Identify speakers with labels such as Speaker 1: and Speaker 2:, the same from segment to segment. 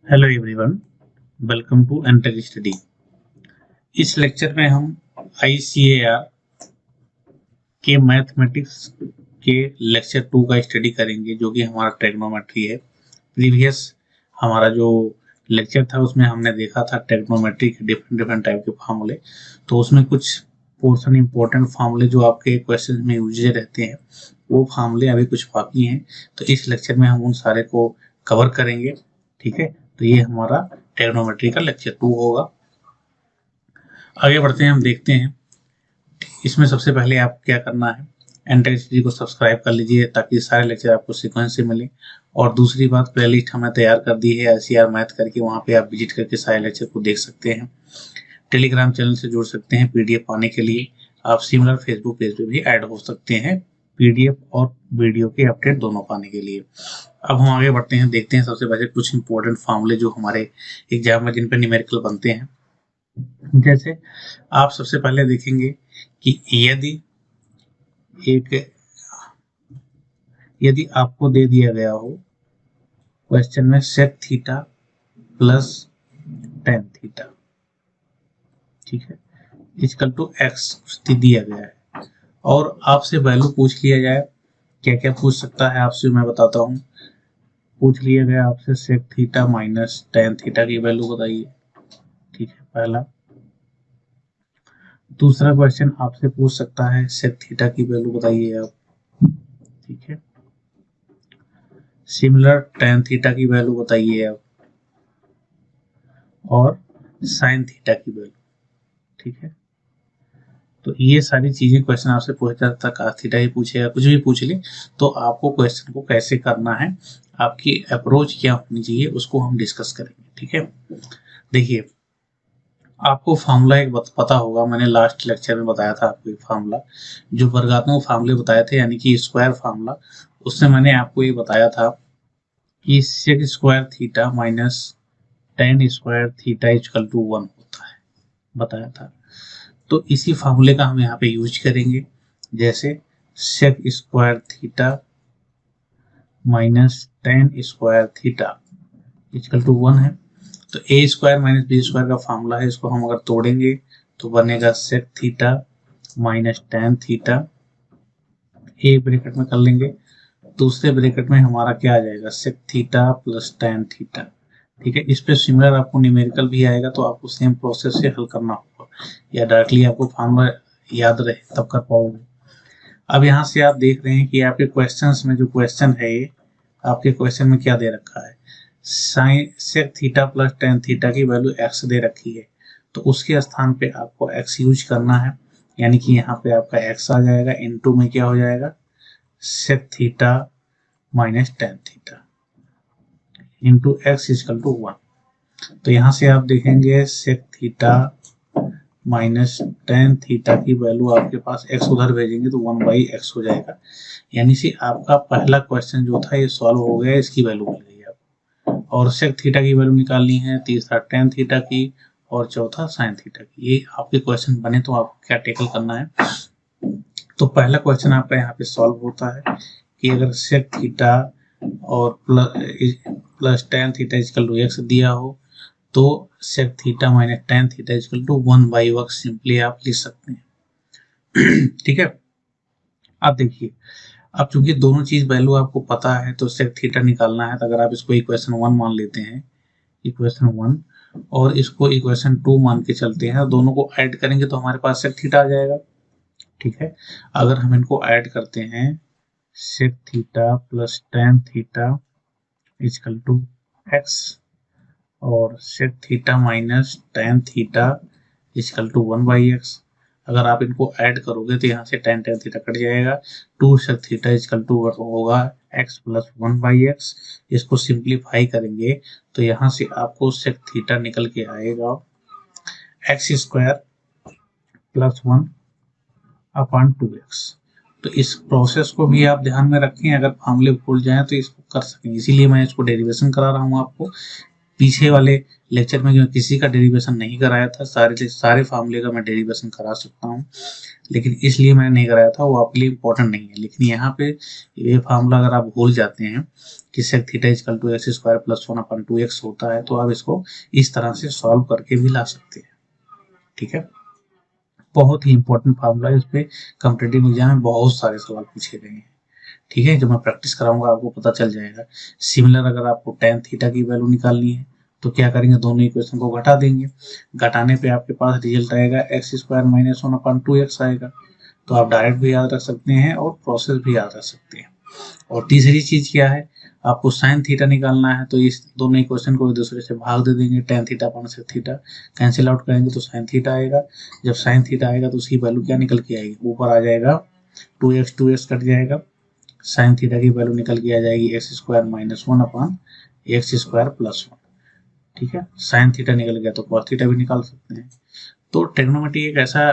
Speaker 1: Hello everyone, welcome to Entech study. इस lecture में हम ICAR के मैथमेटिक्स के लेक्चर 2 का स्टडी करेंगे, जो कि हमारा ट्रिग्नोमेट्री है। प्रीवियस हमारा जो लेक्चर था उसमें हमने देखा था ट्रिग्नोमेट्री के डिफरेंट डिफरेंट टाइप के फार्मूले। तो उसमें कुछ पोर्शन इंपॉर्टेंट फार्मूले जो आपके क्वेश्चन में यूज रहते हैं, वो फार्मूले अभी कुछ बाकी हैं। तो इस लेक्चर में हम उन सारे को कवर करेंगे। ठीक है, तो ये हमारा ट्रिग्नोमेट्री का लेक्चर 2 होगा। आगे बढ़ते हैं, हम देखते हैं। इसमें सबसे पहले आप क्या करना है, एनटेक स्टडी को सब्सक्राइब कर लीजिए ताकि सारे लेक्चर आपको सीक्वेंस से मिले। और दूसरी बात, प्लेलिस्ट हमने तैयार कर दी है ICAR मैथ करके, वहाँ पे आप विजिट करके सारे लेक्चर को देख सकते हैं। टेलीग्राम चैनल से जुड़ सकते हैं PDF पाने के लिए। आप सिमिलर फेसबुक पेज पे भी ऐड हो सकते हैं PDF और वीडियो के अपडेट दोनों पाने के लिए। अब हम आगे बढ़ते हैं, देखते हैं सबसे पहले कुछ इंपॉर्टेंट फार्मूले जो हमारे एग्जाम में जिन पर न्यूमेरिकल बनते हैं। जैसे आप सबसे पहले देखेंगे कि यदि आपको दे दिया गया हो क्वेश्चन में sec theta plus tan theta, ठीक है, इक्वल टू एक्स दिया गया है, और आपसे वैल्यू पूछ लिया जाए। क्या क्या पूछ सकता है आपसे, मैं बताता हूँ। पूछ लिया गया आपसे sec theta minus tan theta की वैल्यू बताइए। ठीक है, पहला। दूसरा क्वेश्चन आपसे पूछ सकता है सेक थीटा की वैल्यू बताइए आप। ठीक है, सिमिलर टेन थीटा की वैल्यू बताइए आप, और साइन थीटा की वैल्यू। ठीक है, तो ये सारी चीजें क्वेश्चन आपसे पूछा जाता है। cos थीटा ही पूछेगा, कुछ भी पूछ ले, तो आपको क्वेश्चन को कैसे करना है, आपकी अप्रोच क्या होनी चाहिए, उसको हम डिस्कस करेंगे। ठीक है, देखिए, आपको फार्मूला एक पता होगा, मैंने लास्ट लेक्चर में बताया था आपको एक फार्मूला, जो वर्गात्मक फार्मूले बताए थे, यानी कि स्क्वायर फार्मूला। उससे मैंने आपको ये बताया था कि sec square theta minus tan square theta equal to 1 होता है, बताया था। तो इसी फार्मूले का हम यहाँ पे यूज करेंगे। जैसे sec square theta minus tan square theta equal to 1 है, तो A square minus B square का फार्मूला है। इसको हम अगर तोड़ेंगे तो बनेगा sec theta minus tan theta, एक ब्रैकेट में कर लेंगे। दूसरे ब्रैकेट में हमारा क्या आ जाएगा, sec theta plus tan theta. ठीक है, इस पे सिमिलर आपको न्यूमेरिकल भी आएगा, तो आपको सेम प्रोसेस से हल करना होगा, या डायरेक्टली आपको फार्मूला याद रहे तब कर पाओगे। अब यहाँ से आप देख रहे हैं कि आपके क्वेश्चंस में जो क्वेश्चन है, ये आपके क्वेश्चन में क्या दे रखा है, sine sec theta plus tan theta की वैल्यू x दे रखी है। तो उसके स्थान पे आपको x यूज करना है, यानी कि यहाँ पे आपका x आ जाएगा, इनटू में क्या हो जाएगा, sec theta minus tan theta into x equal to 1। तो यहाँ से आप देखेंगे sec theta minus tan theta की वैल्यू आपके पास x उधर भेजेंगे तो 1/x हो जाएगा। यानी से आपका पहला क्वेश्चन जो था ये सॉल्व हो गया, इसकी वैल्यू मिल गई आपको। और सेक थीटा की वैल्यू निकालनी है, तीसरा टेन थीटा की, और चौथा साइन थीटा की। ये आपके क्वेश्चन बने तो आपको क्या टेकल करना है। तो पहला क्वेश्चन आपका यहाँ पे सॉल्व होता है कि अगर सेक थीटा और plus tan theta equal to x दिया हो, तो sec theta minus tan theta equal to 1/x simply आप लिख सकते हैं। ठीक है, अब देखिए, अब चूंकि दोनों चीज वैल्यू आपको पता है, तो सेक थीटा निकालना है। तो अगर आप इसको इक्वेशन 1 मान लेते हैं, इक्वेशन 1, और इसको इक्वेशन 2 मान के चलते हैं, दोनों को ऐड करेंगे तो हमारे पास सेक थीटा आ जाएगा। ठीक है, अगर हम इनको ऐड करते हैं, sec theta plus tan theta equal to X, और sec theta minus tan theta equal to 1/x। अगर आप इनको ऐड करोगे तो यहाँ से टेन टेन थीटा कट जाएगा, two sec theta equal to होगा x प्लस 1/x। इसको सिंप्लीफाई करेंगे तो यहाँ से आपको सेक थीटा निकल के आएगा x square plus 1 upon 2x। तो इस प्रोसेस को भी आप ध्यान में रखें, अगर फार्मूले भूल जाएं तो इसको कर सकें, इसीलिए मैं इसको डेरिवेशन करा रहा हूँ आपको। पीछे वाले लेक्चर में किसी का डेरिवेशन नहीं कराया था, सारे फार्मूले का मैं डेरिवेशन करा सकता हूँ, लेकिन इसलिए मैंने नहीं कराया था, वो आपके लिए इम्पोर्टेंट नहीं है। लेकिन यहाँ पे ये फार्मूला अगर आप भूल जाते हैं कि sec theta equal to x square plus 1/2x होता है, तो आप इसको इस तरह से सॉल्व करके भी ला सकते हैं। ठीक है, बहुत ही इंपॉर्टेंट फार्मूला है, इस पे कॉम्पिटिटिव एग्जाम में बहुत सारे सवाल पूछे गए हैं। ठीक है, जब मैं प्रैक्टिस कराऊंगा आपको पता चल जाएगा। सिमिलर अगर आपको tan थीटा की वैल्यू निकालनी है तो क्या करेंगे, दोनों इक्वेशन को घटा देंगे, घटाने पे आपके पास रिजल्ट आएगा एक्स स्क्वायर माइनस 1/2x आएगा। तो आप डायरेक्ट भी याद रख सकते हैं और प्रोसेस भी याद रख सकते हैं। और तीसरी चीज क्या है, आपको साइन थीटा निकालना है, तो इस दोनों इक्वेशन को एक दूसरे से भाग दे देंगे, tan theta upon sec theta cancel out करेंगे तो साइन थीटा आएगा। जब साइन थीटा आएगा तो उसकी वैल्यू क्या निकल के आएगी, ऊपर आ जाएगा 2x कट जाएगा, साइन थीटा की वैल्यू निकल के आ जाएगी x square minus 1/x square plus 1। ठीक है, साइन थीटा निकल गया तो cos थीटा भी निकाल सकते हैं। तो ट्रिग्नोमेट्री एक ऐसा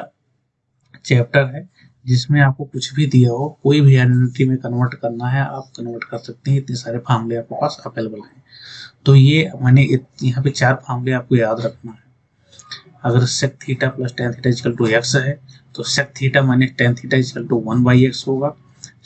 Speaker 1: चैप्टर है जिसमें आपको कुछ भी दिया हो, कोई भी आइडेंटिटी में कन्वर्ट करना है आप कन्वर्ट कर सकते हैं, इतने सारे फार्मूले आपके पास अवेलेबल हैं। तो ये मैंने यहाँ पे 4 फार्मूले आपको याद रखना है। अगर sec theta plus tan theta equal to x है तो sec theta minus tan theta equal to 1/x होगा,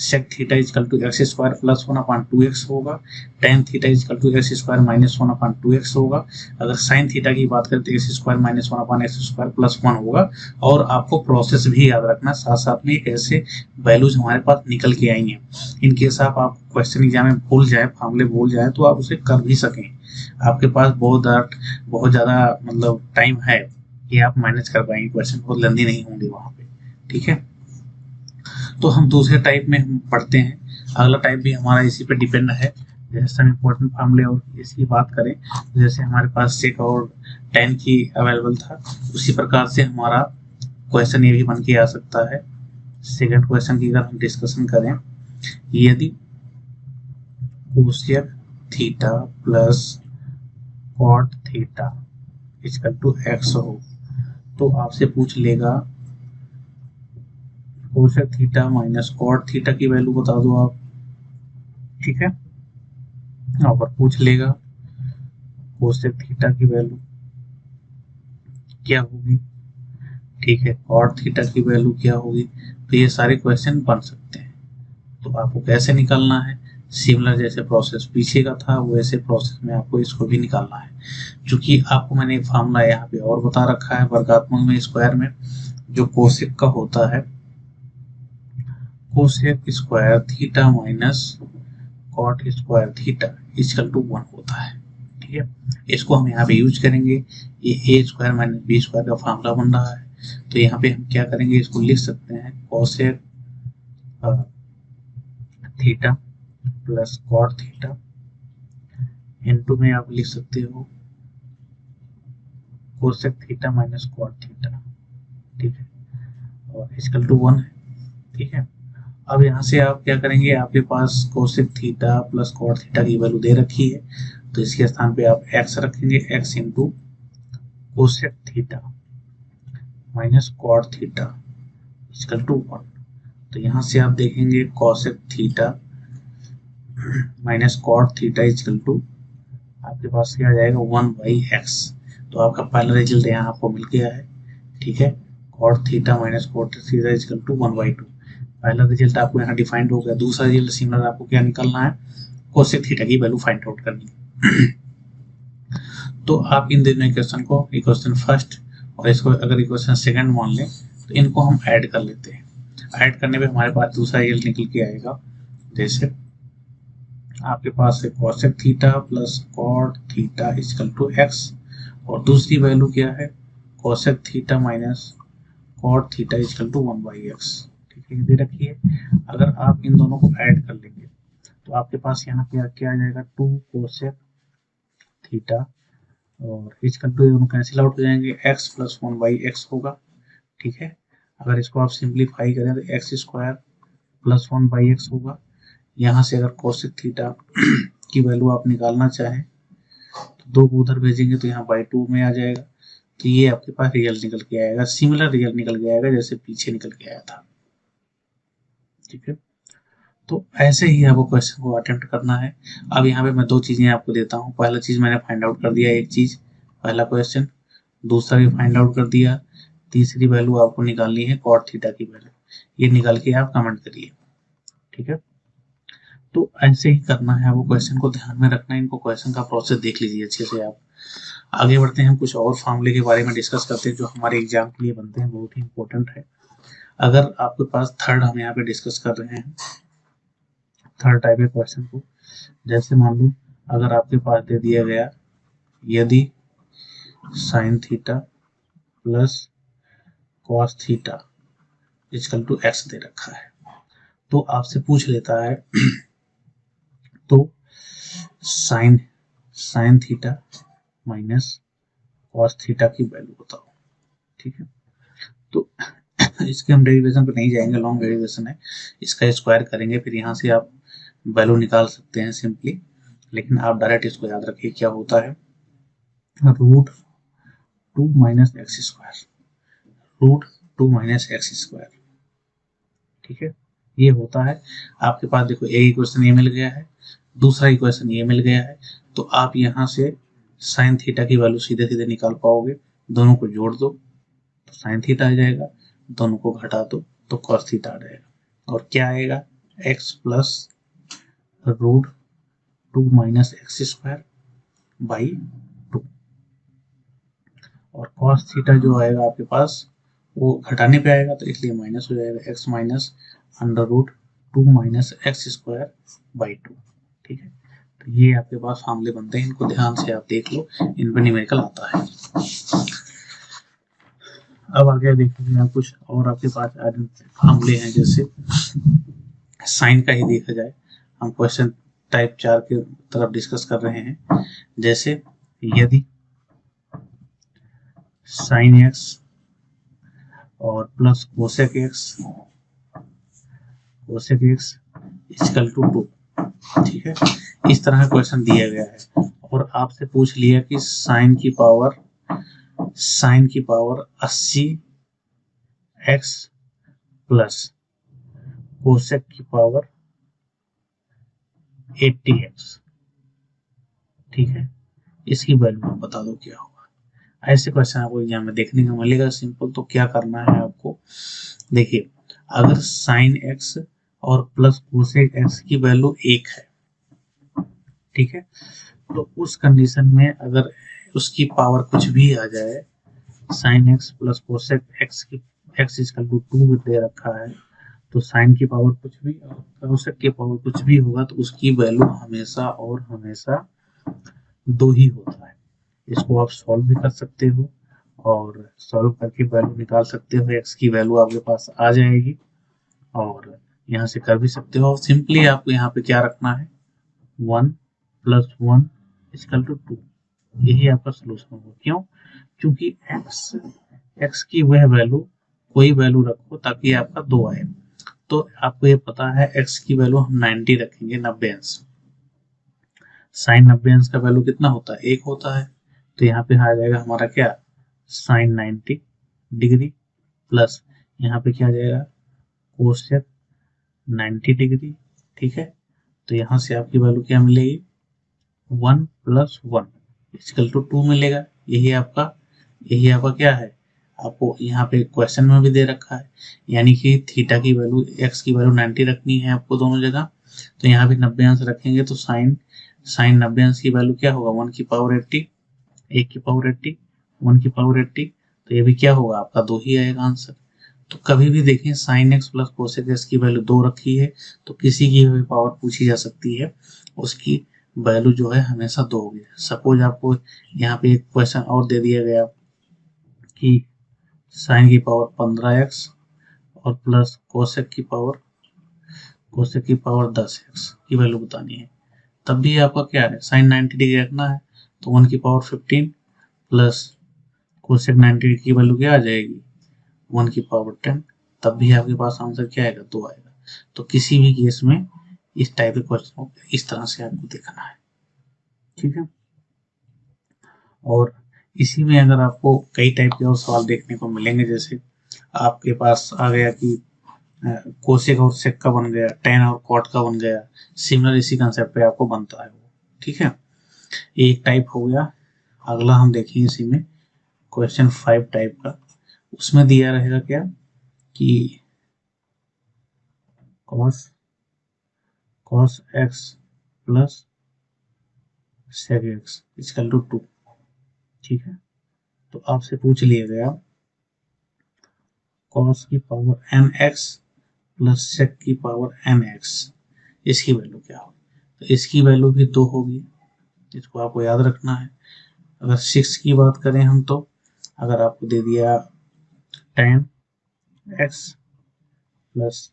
Speaker 1: sec theta equal to x square plus 1/2x होगा, tan theta equal to x square minus 1/2x होगा। अगर sin theta की बात करें तो x square minus 1/x square plus 1 होगा। और आपको प्रोसेस भी याद रखना, साथ साथ में ऐसे वैल्यूज हमारे पास निकल के आई हैं। इन केस आप क्वेश्चन एग्जाम में भूल जाए, फार्मूले भूल जाए, तो आप उसे कर भी सकें। आपके पास बहुत ज़्यादा मतलब टाइम है कि आप मैनेज कर पाएंगे, क्वेश्चन बहुत लंबी नहीं होंगे वहाँ पे। ठीक है, तो हम दूसरे टाइप में हम पढ़ते हैं। अगला टाइप भी हमारा इसी पे डिपेंड है। जैसे सम इम्पोर्टेंट फार्मूले और इसकी बात करें, जैसे हमारे पास सेक और tan की अवेलेबल था, उसी प्रकार से हमारा क्वेश्चन ये भी बन के आ सकता है। सेकंड क्वेश्चन की अगर हम डिस्कशन करें, यदि cosec theta plus cot theta equal to x हो, तो आपसे पूछ लेगा cosec theta minus cot theta की वैल्यू बता दो आप। ठीक है, और पूछ लेगा कोसेक थीटा की वैल्यू क्या होगी। ठीक है, कॉट थीटा की वैल्यू क्या होगी। तो ये सारे क्वेश्चन बन सकते हैं। तो आपको कैसे निकालना है, सिमिलर जैसे प्रोसेस पीछे का था वैसे प्रोसेस में आपको इसको भी निकालना है। क्योंकि आपको मैंने फार्मूला यहाँ पे और बता रखा है वर्गात्मक में, स्क्वायर में, जो कोसेक का होता है, cosec square theta minus cot square theta equal to 1 होता है। ठीक है, इसको हम यहाँ पे यूज करेंगे। ये ए स्क्वायर माइनस बी स्क्वायर का फार्मूला बन रहा है, तो यहाँ पे हम क्या करेंगे, इसको लिख सकते हैं cosec theta plus cot theta, into में आप लिख सकते हो cosec theta minus cot theta. ठीक है, और इक्वल टू 1 है। ठीक है, अब यहाँ से आप क्या करेंगे, आपके पास cosec theta plus cot theta की वैल्यू दे रखी है, तो इसके स्थान पे आप x रखेंगे, x into cosec theta minus cot theta equal to 1। तो यहाँ से आप देखेंगे cosec theta minus cot theta equal to आपके पास क्या आ जाएगा 1/x। तो आपका पहला रिजल्ट यहाँ आपको मिल गया है। ठीक है, cot theta minus cot theta equal to 1/2। पहला रिजल्ट आपको यहाँ डिफाइंड हो गया। दूसरा रिजल्ट सिमिलर आपको क्या निकालना है, कोसेक थीटा की वैल्यू फाइंड आउट करनी है। तो आप इन दोनों इक्वेशन को, इक्वेशन फर्स्ट और इसको अगर इक्वेशन सेकंड मान लें, तो इनको हम ऐड कर लेते हैं। ऐड करने पे हमारे पास दूसरा रिजल्ट निकल के आएगा। जैसे आपके पास है cosec theta plus cot theta equal to x, और दूसरी वैल्यू क्या है, cosec theta minus cot theta equal to 1/x। ठीक है, दे रखी है। अगर आप इन दोनों को ऐड कर लेंगे तो आपके पास यहाँ पे क्या आ जाएगा, 2 कोसेक थीटा और इक्वल टू दोनों कैंसिल आउट हो जाएंगे, x प्लस 1/x होगा। ठीक है, अगर इसको आप सिंप्लीफाई करें तो एक्स स्क्वायर प्लस 1/x होगा। यहाँ से अगर कोसेक थीटा की वैल्यू आप निकालना चाहें तो 2 को उधर भेजेंगे तो यहाँ बाई 2 में आ जाएगा। तो ये आपके पास रिजल्ट निकल के आएगा, सिमिलर रिजल्ट निकल के आएगा जैसे पीछे निकल के आया था। ठीक है, तो ऐसे ही आपको क्वेश्चन को अटेम्प्ट करना है। अब यहाँ पे मैं दो चीजें आपको देता हूँ। पहला चीज मैंने फाइंड आउट कर दिया, एक चीज पहला क्वेश्चन, दूसरा भी फाइंड आउट कर दिया, तीसरी वैल्यू आपको निकालनी है कॉट थीटा की वैल्यू। ये निकाल के आप कमेंट करिए, ठीक है। तो ऐसे ही करना है आपको, क्वेश्चन को ध्यान में रखना है। इनको क्वेश्चन का प्रोसेस देख लीजिए अच्छे से। आप आगे बढ़ते हैं, कुछ और फॉर्मूले के बारे में डिस्कस करते हैं जो हमारे एग्जाम के लिए बनते हैं, बहुत ही इंपॉर्टेंट है। अगर आपके पास थर्ड, हम यहाँ पे डिस्कस कर रहे हैं थर्ड टाइप के क्वेश्चन को। जैसे मान लो अगर आपके पास दे दिया गया, यदि sine theta plus cos theta equal to X दे रखा है, तो आपसे पूछ लेता है तो sine sine theta minus cos theta की वैल्यू बताओ, ठीक है। तो इसके हम डेरिवेशन पे नहीं जाएंगे, लॉन्ग डेरिवेशन है, इसका स्क्वायर करेंगे, फिर यहाँ से आप वैल्यू निकाल सकते हैं सिंपली। लेकिन आप डायरेक्ट इसको याद रखिए, क्या होता है, root 2 minus x square, root 2 minus x square, ठीक है। ये होता है आपके पास। देखो एक इक्वेशन ये मिल गया है, दूसरा इक्वेशन ये मिल गया है, तो आप यहाँ से साइन थीटा की वैल्यू सीधे सीधे निकाल पाओगे। दोनों को जोड़ दो तो साइन थीटा आ जाएगा, दोनों को घटा दो तो कॉस थीटा आ जाएगा। और क्या आएगा, x plus root 2 minus x square by 2। और कॉस थीटा जो आएगा आपके पास वो घटाने पे आएगा, तो इसलिए माइनस हो जाएगा, x minus under root 2 minus x square by 2, ठीक है। तो ये आपके पास फार्मूले बनते हैं, इनको ध्यान से आप देख लो, इन पर न्यूमेरिकल आता है। अब आगे देखिए आप कुछ और आपके पास फार्मूले हैं। जैसे साइन का ही देखा जाए, हम क्वेश्चन टाइप 4 के तरफ डिस्कस कर रहे हैं। जैसे यदि साइन एक्स और plus cosec x, cosec x equal to 2, ठीक है, इस तरह का क्वेश्चन दिया गया है। और आपसे पूछ लिया कि साइन की पावर 80 एक्स प्लस कोसेक की पावर 80 एक्स, ठीक है, इसकी वैल्यू आप बता दो क्या होगा। ऐसे क्वेश्चन आपको एग्जाम में देखने को मिलेगा सिंपल। तो क्या करना है आपको, देखिए अगर साइन एक्स और प्लस कोसेक एक्स की वैल्यू 1 है, ठीक है, तो उस कंडीशन में अगर उसकी पावर कुछ भी आ जाए, sine x plus cosec x की एक्स इक्वल टू 2 दे रखा है, तो साइन की पावर कुछ भी और कोसेक की पावर कुछ भी होगा, तो उसकी वैल्यू हमेशा और हमेशा 2 ही होता है। इसको आप सॉल्व भी कर सकते हो और सॉल्व करके वैल्यू निकाल सकते हो, एक्स की वैल्यू आपके पास आ जाएगी। और यहाँ से कर भी सकते हो। सिंपली आपको यहाँ पे क्या रखना है, 1 प्लस 1 इक्वल टू 2, यही आपका सोल्यूशन होगा। क्यों, क्योंकि एक्स की वह वैल्यू, कोई वैल्यू रखो ताकि आपका 2 आए। तो आपको ये पता है एक्स की वैल्यू हम 90 रखेंगे, 90 अंश। साइन 90 अंश का वैल्यू कितना होता है, 1 होता है। तो यहाँ पे आ जाएगा हमारा क्या, साइन 90 डिग्री प्लस यहाँ पे क्या आ जाएगा, कोसेक 90 डिग्री, ठीक है। तो यहाँ से आपकी वैल्यू क्या मिलेगी, 1 प्लस 1 इक्वल टू 2 मिलेगा। यही आपका क्या है, आपको यहाँ पे क्वेश्चन में भी दे रखा है। यानी कि थीटा की वैल्यू, एक्स की वैल्यू 90 रखनी है आपको दोनों जगह। तो यहाँ पे 90 अंश रखेंगे, तो साइन साइन 90 अंश की वैल्यू क्या होगा, 1 की पावर 80, 1 की पावर 80, 1 की पावर 80। तो ये भी क्या होगा, आपका 2 ही आएगा आंसर। तो कभी भी देखें sine x plus cosec x की वैल्यू 2 रखी है, तो किसी की भी पावर पूछी जा सकती है, उसकी वैल्यू जो है हमेशा 2 होगी। सपोज आपको यहाँ पे एक क्वेश्चन और दे दिया गया कि साइन की पावर 15x और प्लस कोसेक की पावर 10x की वैल्यू बतानी है, तब भी आपका क्या है, साइन 90 डिग्री रखना है, तो 1 की पावर 15 प्लस कोसेक 90 की वैल्यू क्या आ जाएगी, 1 की पावर 10, तब भी आपके पास आंसर क्या आएगा, 2 आएगा। तो किसी भी केस में इस टाइप के क्वेश्चन को इस तरह से आपको देखना है, ठीक है। और इसी में अगर आपको कई टाइप के और सवाल देखने को मिलेंगे, जैसे आपके पास आ गया कि कोसेक और सेक का बन गया, टेन और कॉट का बन गया। सिमिलर इसी कंसेप्ट पे आपको बनता है वो, ठीक है। एक टाइप हो गया। अगला हम देखेंगे इसी में क्वेश्चन 5 टाइप का। उसमें दिया रहेगा क्या कि cos x plus sec x equal to 2, ठीक है। तो आपसे पूछ लिया गया cos की पावर nx प्लस sec की पावर nx, इसकी वैल्यू क्या होगी। तो इसकी वैल्यू भी 2 होगी, इसको आपको याद रखना है। अगर 6 की बात करें हम, तो अगर आपको दे दिया tan x plus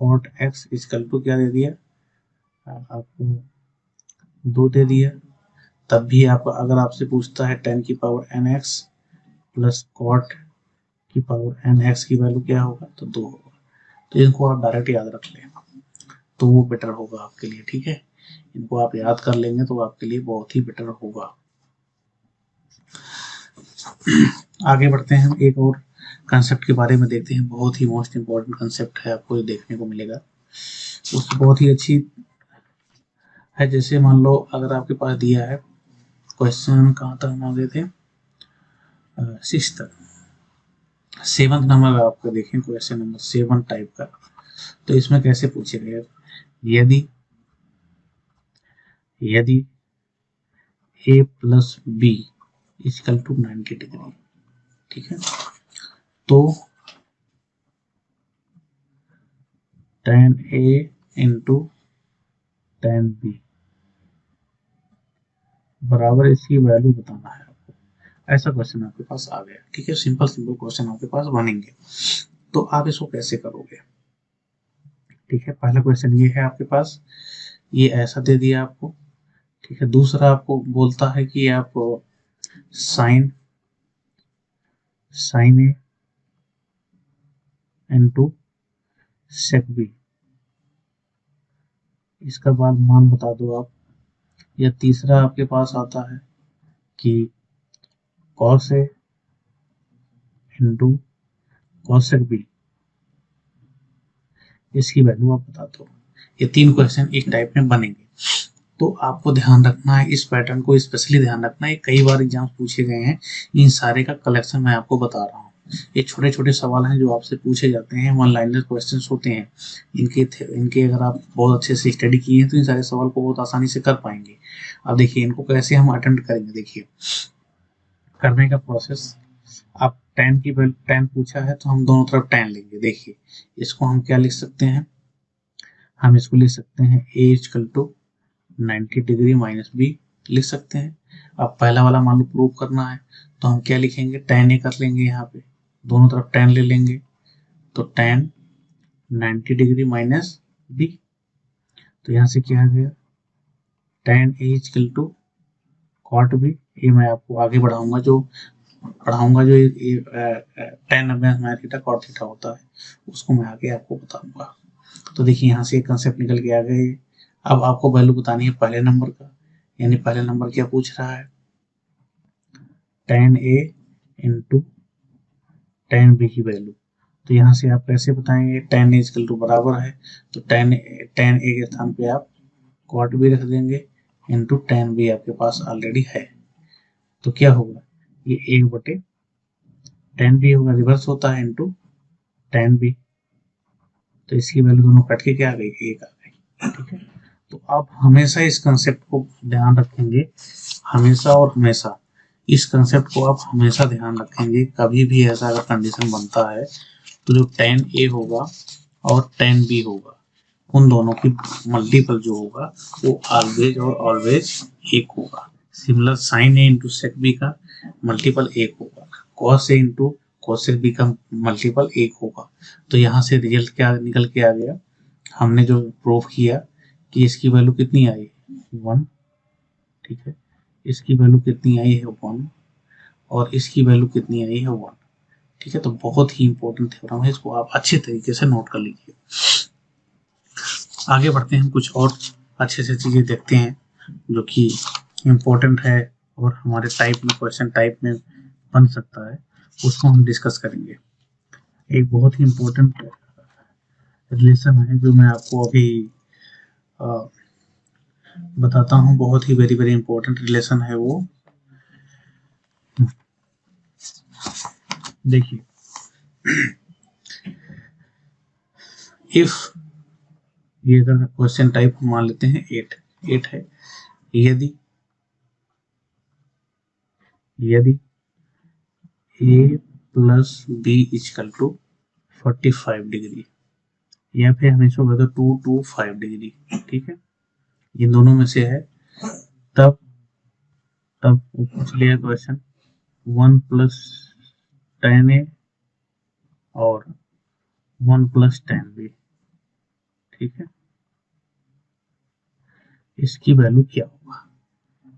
Speaker 1: cot x equal to क्या दे दिया आपको 2 दे दिया, तब भी आप अगर आपसे पूछता है tan की पावर nx प्लस cot की पावर nx की वैल्यू क्या होगा, तो 2 होगा। तो इनको आप डायरेक्ट याद रख लें तो वो बेटर होगा आपके लिए, ठीक है। इनको आप याद कर लेंगे तो आपके लिए बहुत ही बेटर होगा। आगे बढ़ते हैं, हम एक और कंसेप्ट के बारे में देखते हैं। बहुत ही मोस्ट इम्पोर्टेंट कंसेप्ट है, आपको देखने को मिलेगा। उसकी बहुत ही अच्छी है। जैसे मान लो अगर आपके पास दिया है क्वेश्चन, कहाँ तक हम आ गए थे, 6 तक, 7th नंबर आपका देखें क्वेश्चन नंबर 7 टाइप का। तो इसमें कैसे पूछेगा, यदि यदि a plus B equal to 90 degree, ठीक है, तो tan a into tan b बराबर इसकी वैल्यू बताना है आपको। ऐसा क्वेश्चन आपके पास आ गया, ठीक है। सिंपल सिंपल क्वेश्चन आपके पास बनेंगे। तो आप इसको कैसे करोगे, ठीक है। पहला क्वेश्चन ये है आपके पास, ये ऐसा दे दिया आपको, ठीक है। दूसरा आपको बोलता है कि आप साइन ए इंटू सेक बी, इसका बाद मान बता दो आप। या तीसरा आपके पास आता है कि cos A into cosec B, इसकी वैल्यू आप बता दो। ये 3 क्वेश्चन एक टाइप में बनेंगे। तो आपको ध्यान रखना है, इस पैटर्न को स्पेशली ध्यान रखना है। कई बार एग्जाम पूछे गए हैं, इन सारे का कलेक्शन मैं आपको बता रहा हूँ। ये छोटे छोटे सवाल हैं जो आपसे पूछे जाते हैं, 1 लाइनर क्वेश्चन होते हैं। इनके अगर आप बहुत अच्छे से स्टडी किए हैं तो इन सारे सवाल को बहुत आसानी से कर पाएंगे। अब देखिए इनको कैसे हम अटेम्प्ट करेंगे। देखिए करने का प्रोसेस, आप tan पूछा है तो हम दोनों तरफ tan लेंगे। देखिए इसको हम क्या लिख सकते हैं, हम इसको लिख सकते हैं a equal to 90 degree minus B लिख सकते हैं। अब पहला वाला मान लो प्रूव करना है तो हम क्या लिखेंगे, tan a कर लेंगे, यहाँ पे दोनों तरफ tan ले लेंगे, तो tan 90 डिग्री माइनस बी। तो यहाँ से क्या आ गया, tan a equal to cot b। ये मैं आपको आगे बढ़ाऊंगा, जो tan minus theta cot theta होता है उसको मैं आगे आपको बताऊंगा। तो देखिए यहाँ से एक कंसेप्ट निकल के आ गए। अब आपको वैल्यू बतानी है पहले नंबर का, यानी पहले नंबर क्या पूछ रहा है, tan a into tan b की वैल्यू। तो यहाँ से आप कैसे बताएंगे, tan a इक्वल टू बराबर है तो tan a के स्थान पे आप cot b रख देंगे इंटू tan b आपके पास ऑलरेडी है। तो क्या होगा, ये 1 बटे tan b होगा, रिवर्स होता है इंटू tan b। तो इसकी वैल्यू दोनों कट के क्या आ गई, 1 आ गई, ठीक है। तो आप हमेशा इस कंसेप्ट को ध्यान रखेंगे, हमेशा और हमेशा इस कंसेप्ट को आप हमेशा ध्यान रखेंगे। कभी भी ऐसा अगर कंडीशन बनता है तो जो tan a होगा और tan b होगा, उन दोनों की मल्टीपल जो होगा वो ऑलवेज और ऑलवेज 1 होगा। Similar sin a into sec B का मल्टीपल 1 होगा, cos a into cosec b का मल्टीपल 1 होगा। तो यहाँ से रिजल्ट क्या निकल के आ गया, हमने जो प्रूफ किया कि इसकी वैल्यू कितनी आई, 1, ठीक है। इसकी वैल्यू कितनी आई है, 1, और इसकी वैल्यू कितनी आई है, 1, ठीक है। तो बहुत ही इंपॉर्टेंट थ्योरम है, इसको आप अच्छे तरीके से नोट कर लीजिए। आगे बढ़ते हैं, कुछ और अच्छे से चीजें देखते हैं जो कि इम्पोर्टेंट है और हमारे क्वेश्चन टाइप में बन सकता है, उसको हम डिस्कस करेंगे। एक बहुत ही इम्पोर्टेंट रिलेशन है जो मैं आपको अभी बताता हूँ, बहुत ही वेरी वेरी इंपॉर्टेंट रिलेशन है वो। देखिए, इफ ये अगर क्वेश्चन टाइप मान लेते हैं 8 है, यदि a plus B equal to 45 degree, या फिर हम इसको कहते 2 to 5 डिग्री, ठीक है, ये दोनों में से है, तब पूछ लिया क्वेश्चन 1 प्लस 10a और 1 प्लस 10b, ठीक है, इसकी वैल्यू क्या होगा,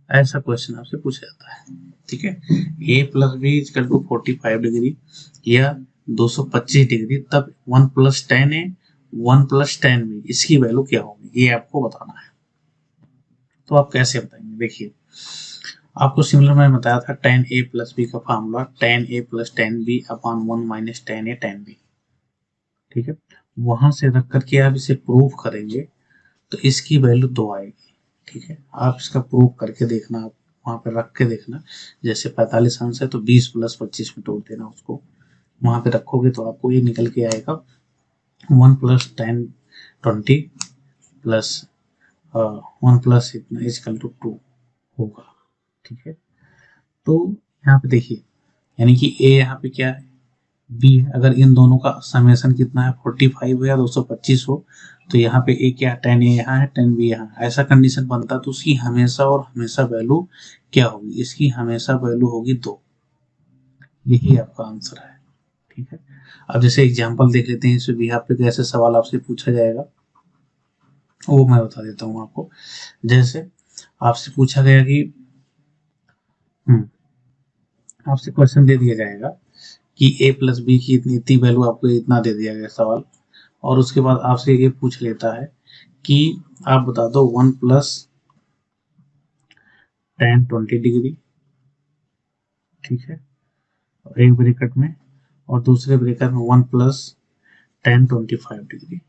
Speaker 1: ऐसा क्वेश्चन आपसे पूछा जाता है, ठीक है। a plus B equal to 45 degree या 225 डिग्री, तब 1 प्लस 10a 1 प्लस 10b, इसकी वैल्यू क्या होगी, ये आपको बताना है। तो आप कैसे बताएंगे, देखिए, आपको सिमिलर मैंने बताया था tan a प्लस बी का formula tan a plus tan b upon 1 minus tan a tan b, ठीक है, वहां से रख करके आप इसे प्रूव करेंगे तो इसकी वैल्यू 2 आएगी, ठीक है। आप इसका प्रूव करके देखना, आप वहां पर रख के देखना, जैसे 45 अंश है तो 20 प्लस 25 में तोड़ देना उसको, वहां पे रखोगे तो आपको ये निकल के आएगा 1 प्लस 10 20 प्लस 1 प्लस इतना इजकल टू 2 होगा, ठीक है। तो यहाँ पे देखिए, यानी कि a यहाँ पे क्या है, b है, अगर इन दोनों का समेशन कितना है 45 हो या 225 हो, तो यहाँ पे a क्या, tan a यहाँ है, tan b यहाँ, ऐसा कंडीशन बनता तो उसकी हमेशा और हमेशा वैल्यू क्या होगी, इसकी हमेशा वैल्यू होगी 2, यही आपका आंसर है, ठीक है। अब जैसे एग्जांपल देख लेते हैं, इसमें भी यहाँ पे कैसे सवाल आपसे पूछा जाएगा वो मैं बता देता हूँ आपको। जैसे आपसे पूछा गया कि आपसे क्वेश्चन दे दिया जाएगा कि a प्लस बी की इतनी वैल्यू, आपको इतना दे दिया गया सवाल, और उसके बाद आपसे ये पूछ लेता है कि आप बता दो 1 प्लस tan 20 डिग्री, ठीक है, और एक ब्रैकेट में, और दूसरे ब्रैकेट में 1 प्लस tan 25 डिग्री,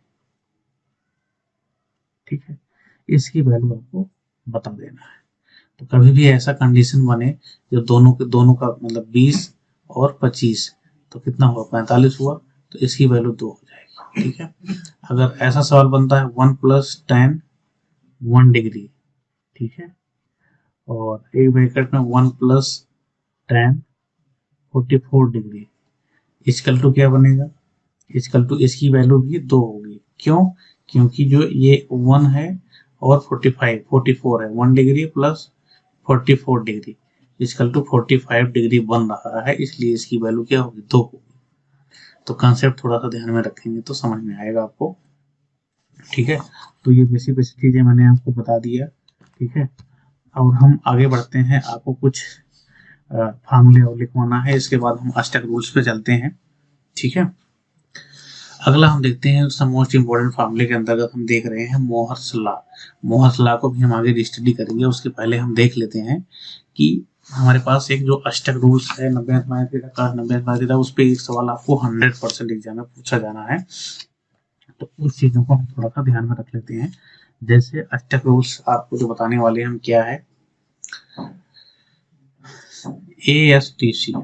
Speaker 1: ठीक है, इसकी वैल्यू आपको बता देना है। तो कभी भी ऐसा कंडीशन बने जो दोनों का मतलब 20 और 25, तो कितना हुआ 45 हुआ, तो इसकी वैल्यू 2 हो जाएगी, ठीक है। अगर ऐसा सवाल बनता है 1 प्लस tan 1 डिग्री, ठीक है, और एक ब्रैकेट में 1 plus tan 44 degree, equal to क्या बनेगा, इसकल टू इसकी वैल्यू भी 2 होगी, क्यों, क्योंकि जो ये 1 है और 44 है, 1 degree plus 44 degree equal to 45 degree बन रहा है, इसलिए इसकी वैल्यू क्या होगी, 2 होगी। तो कंसेप्ट थोड़ा सा ध्यान में रखेंगे तो समझ में आएगा आपको, ठीक है। तो ये बेसिक चीजें मैंने आपको बता दिया, ठीक है। और हम आगे बढ़ते हैं, आपको कुछ फार्मूले और लिखवाना है, इसके बाद हम अष्टक रूल्स पे चलते हैं, ठीक है। अगला हम देखते हैं मोस्ट इंपोर्टेंट फार्मूले के अंतर्गत हम देख रहे हैं मोहर्स लॉ। मोहर्स लॉ को भी हम आगे स्टडी करेंगे, उसके पहले हम देख लेते हैं कि हमारे पास एक जो अष्टक रूल्स है 90 उस पर एक सवाल आपको 100% एग्जाम में पूछा जाना है, तो उस चीजों को हम थोड़ा सा ध्यान में रख लेते हैं। जैसे अष्टक रूल्स आपको जो बताने वाले हैं हम क्या है, ASTC,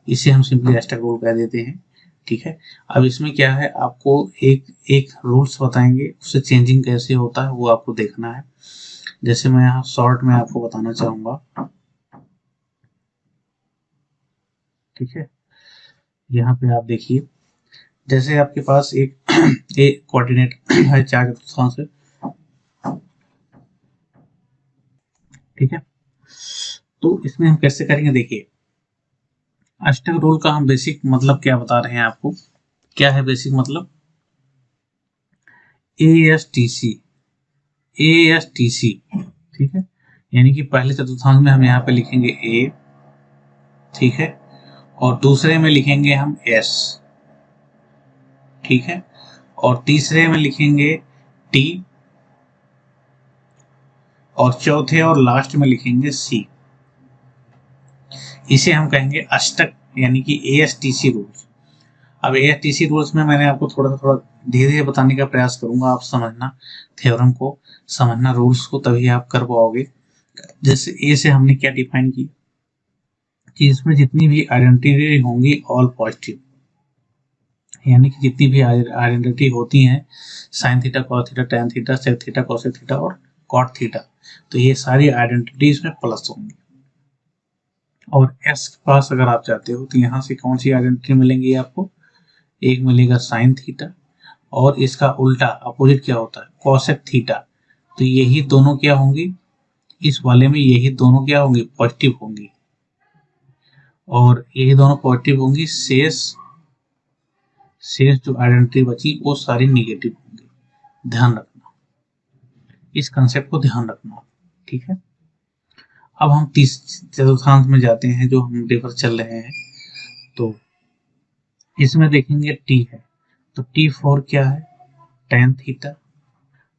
Speaker 1: इसे हम सिंपली अष्टक रूल कह देते हैं, ठीक है। अब इसमें क्या है, आपको एक रूल्स बताएंगे, उससे चेंजिंग कैसे होता है वो आपको देखना है। जैसे मैं यहाँ शॉर्ट में आपको बताना चाहूंगा, ठीक है, यहाँ पे आप देखिए, जैसे आपके पास एक कोऑर्डिनेट है 4 चतुर्थांश से, ठीक है। तो इसमें हम कैसे करेंगे, देखिए, अष्टक रूल का हम बेसिक मतलब क्या बता रहे हैं आपको, क्या है बेसिक मतलब, ASTC, ठीक है, यानी कि पहले चतुर्थांश में हम यहाँ पे लिखेंगे A, ठीक है, और दूसरे में लिखेंगे हम S, ठीक है, और तीसरे में लिखेंगे T, और चौथे और लास्ट में लिखेंगे C। इसे हम कहेंगे अष्टक, यानी कि ASTC रूल्स। अब ASTC रूल्स में मैंने आपको थोड़ा धीरे धीरे बताने का प्रयास करूंगा, आप समझना थ्योरम को, समझना रूल्स को, तभी आप कर पाओगे। जैसे ए से हमने क्या डिफाइन की कि इसमें जितनी भी आइडेंटिटी होंगी ऑल पॉजिटिव, यानी कि जितनी भी आइडेंटिटी होती हैं sine theta, cos theta, tan theta, sec theta, cosec theta और कॉट थीटा, तो ये सारी आइडेंटिटीज में प्लस होंगी। और एस के पास अगर आप चाहते हो तो यहाँ से कौन सी आइडेंटिटी मिलेंगी आपको, एक मिलेगा साइन थीटा और इसका उल्टा अपोजिट क्या होता है कोसेक थीटा, तो यही दोनों क्या होंगी, इस वाले में यही दोनों क्या होंगी पॉजिटिव होंगी, और यही दोनों पॉजिटिव होंगी, शेष जो आइडेंटिटी बची वो सारी निगेटिव होंगी। ध्यान रखना, इस कंसेप्ट को ध्यान रखना, ठीक है। अब हम चतुर्थांश में जाते हैं जो हम रेफर चल रहे हैं, तो इसमें देखेंगे टी है, तो टी फॉर क्या है टैन थीटा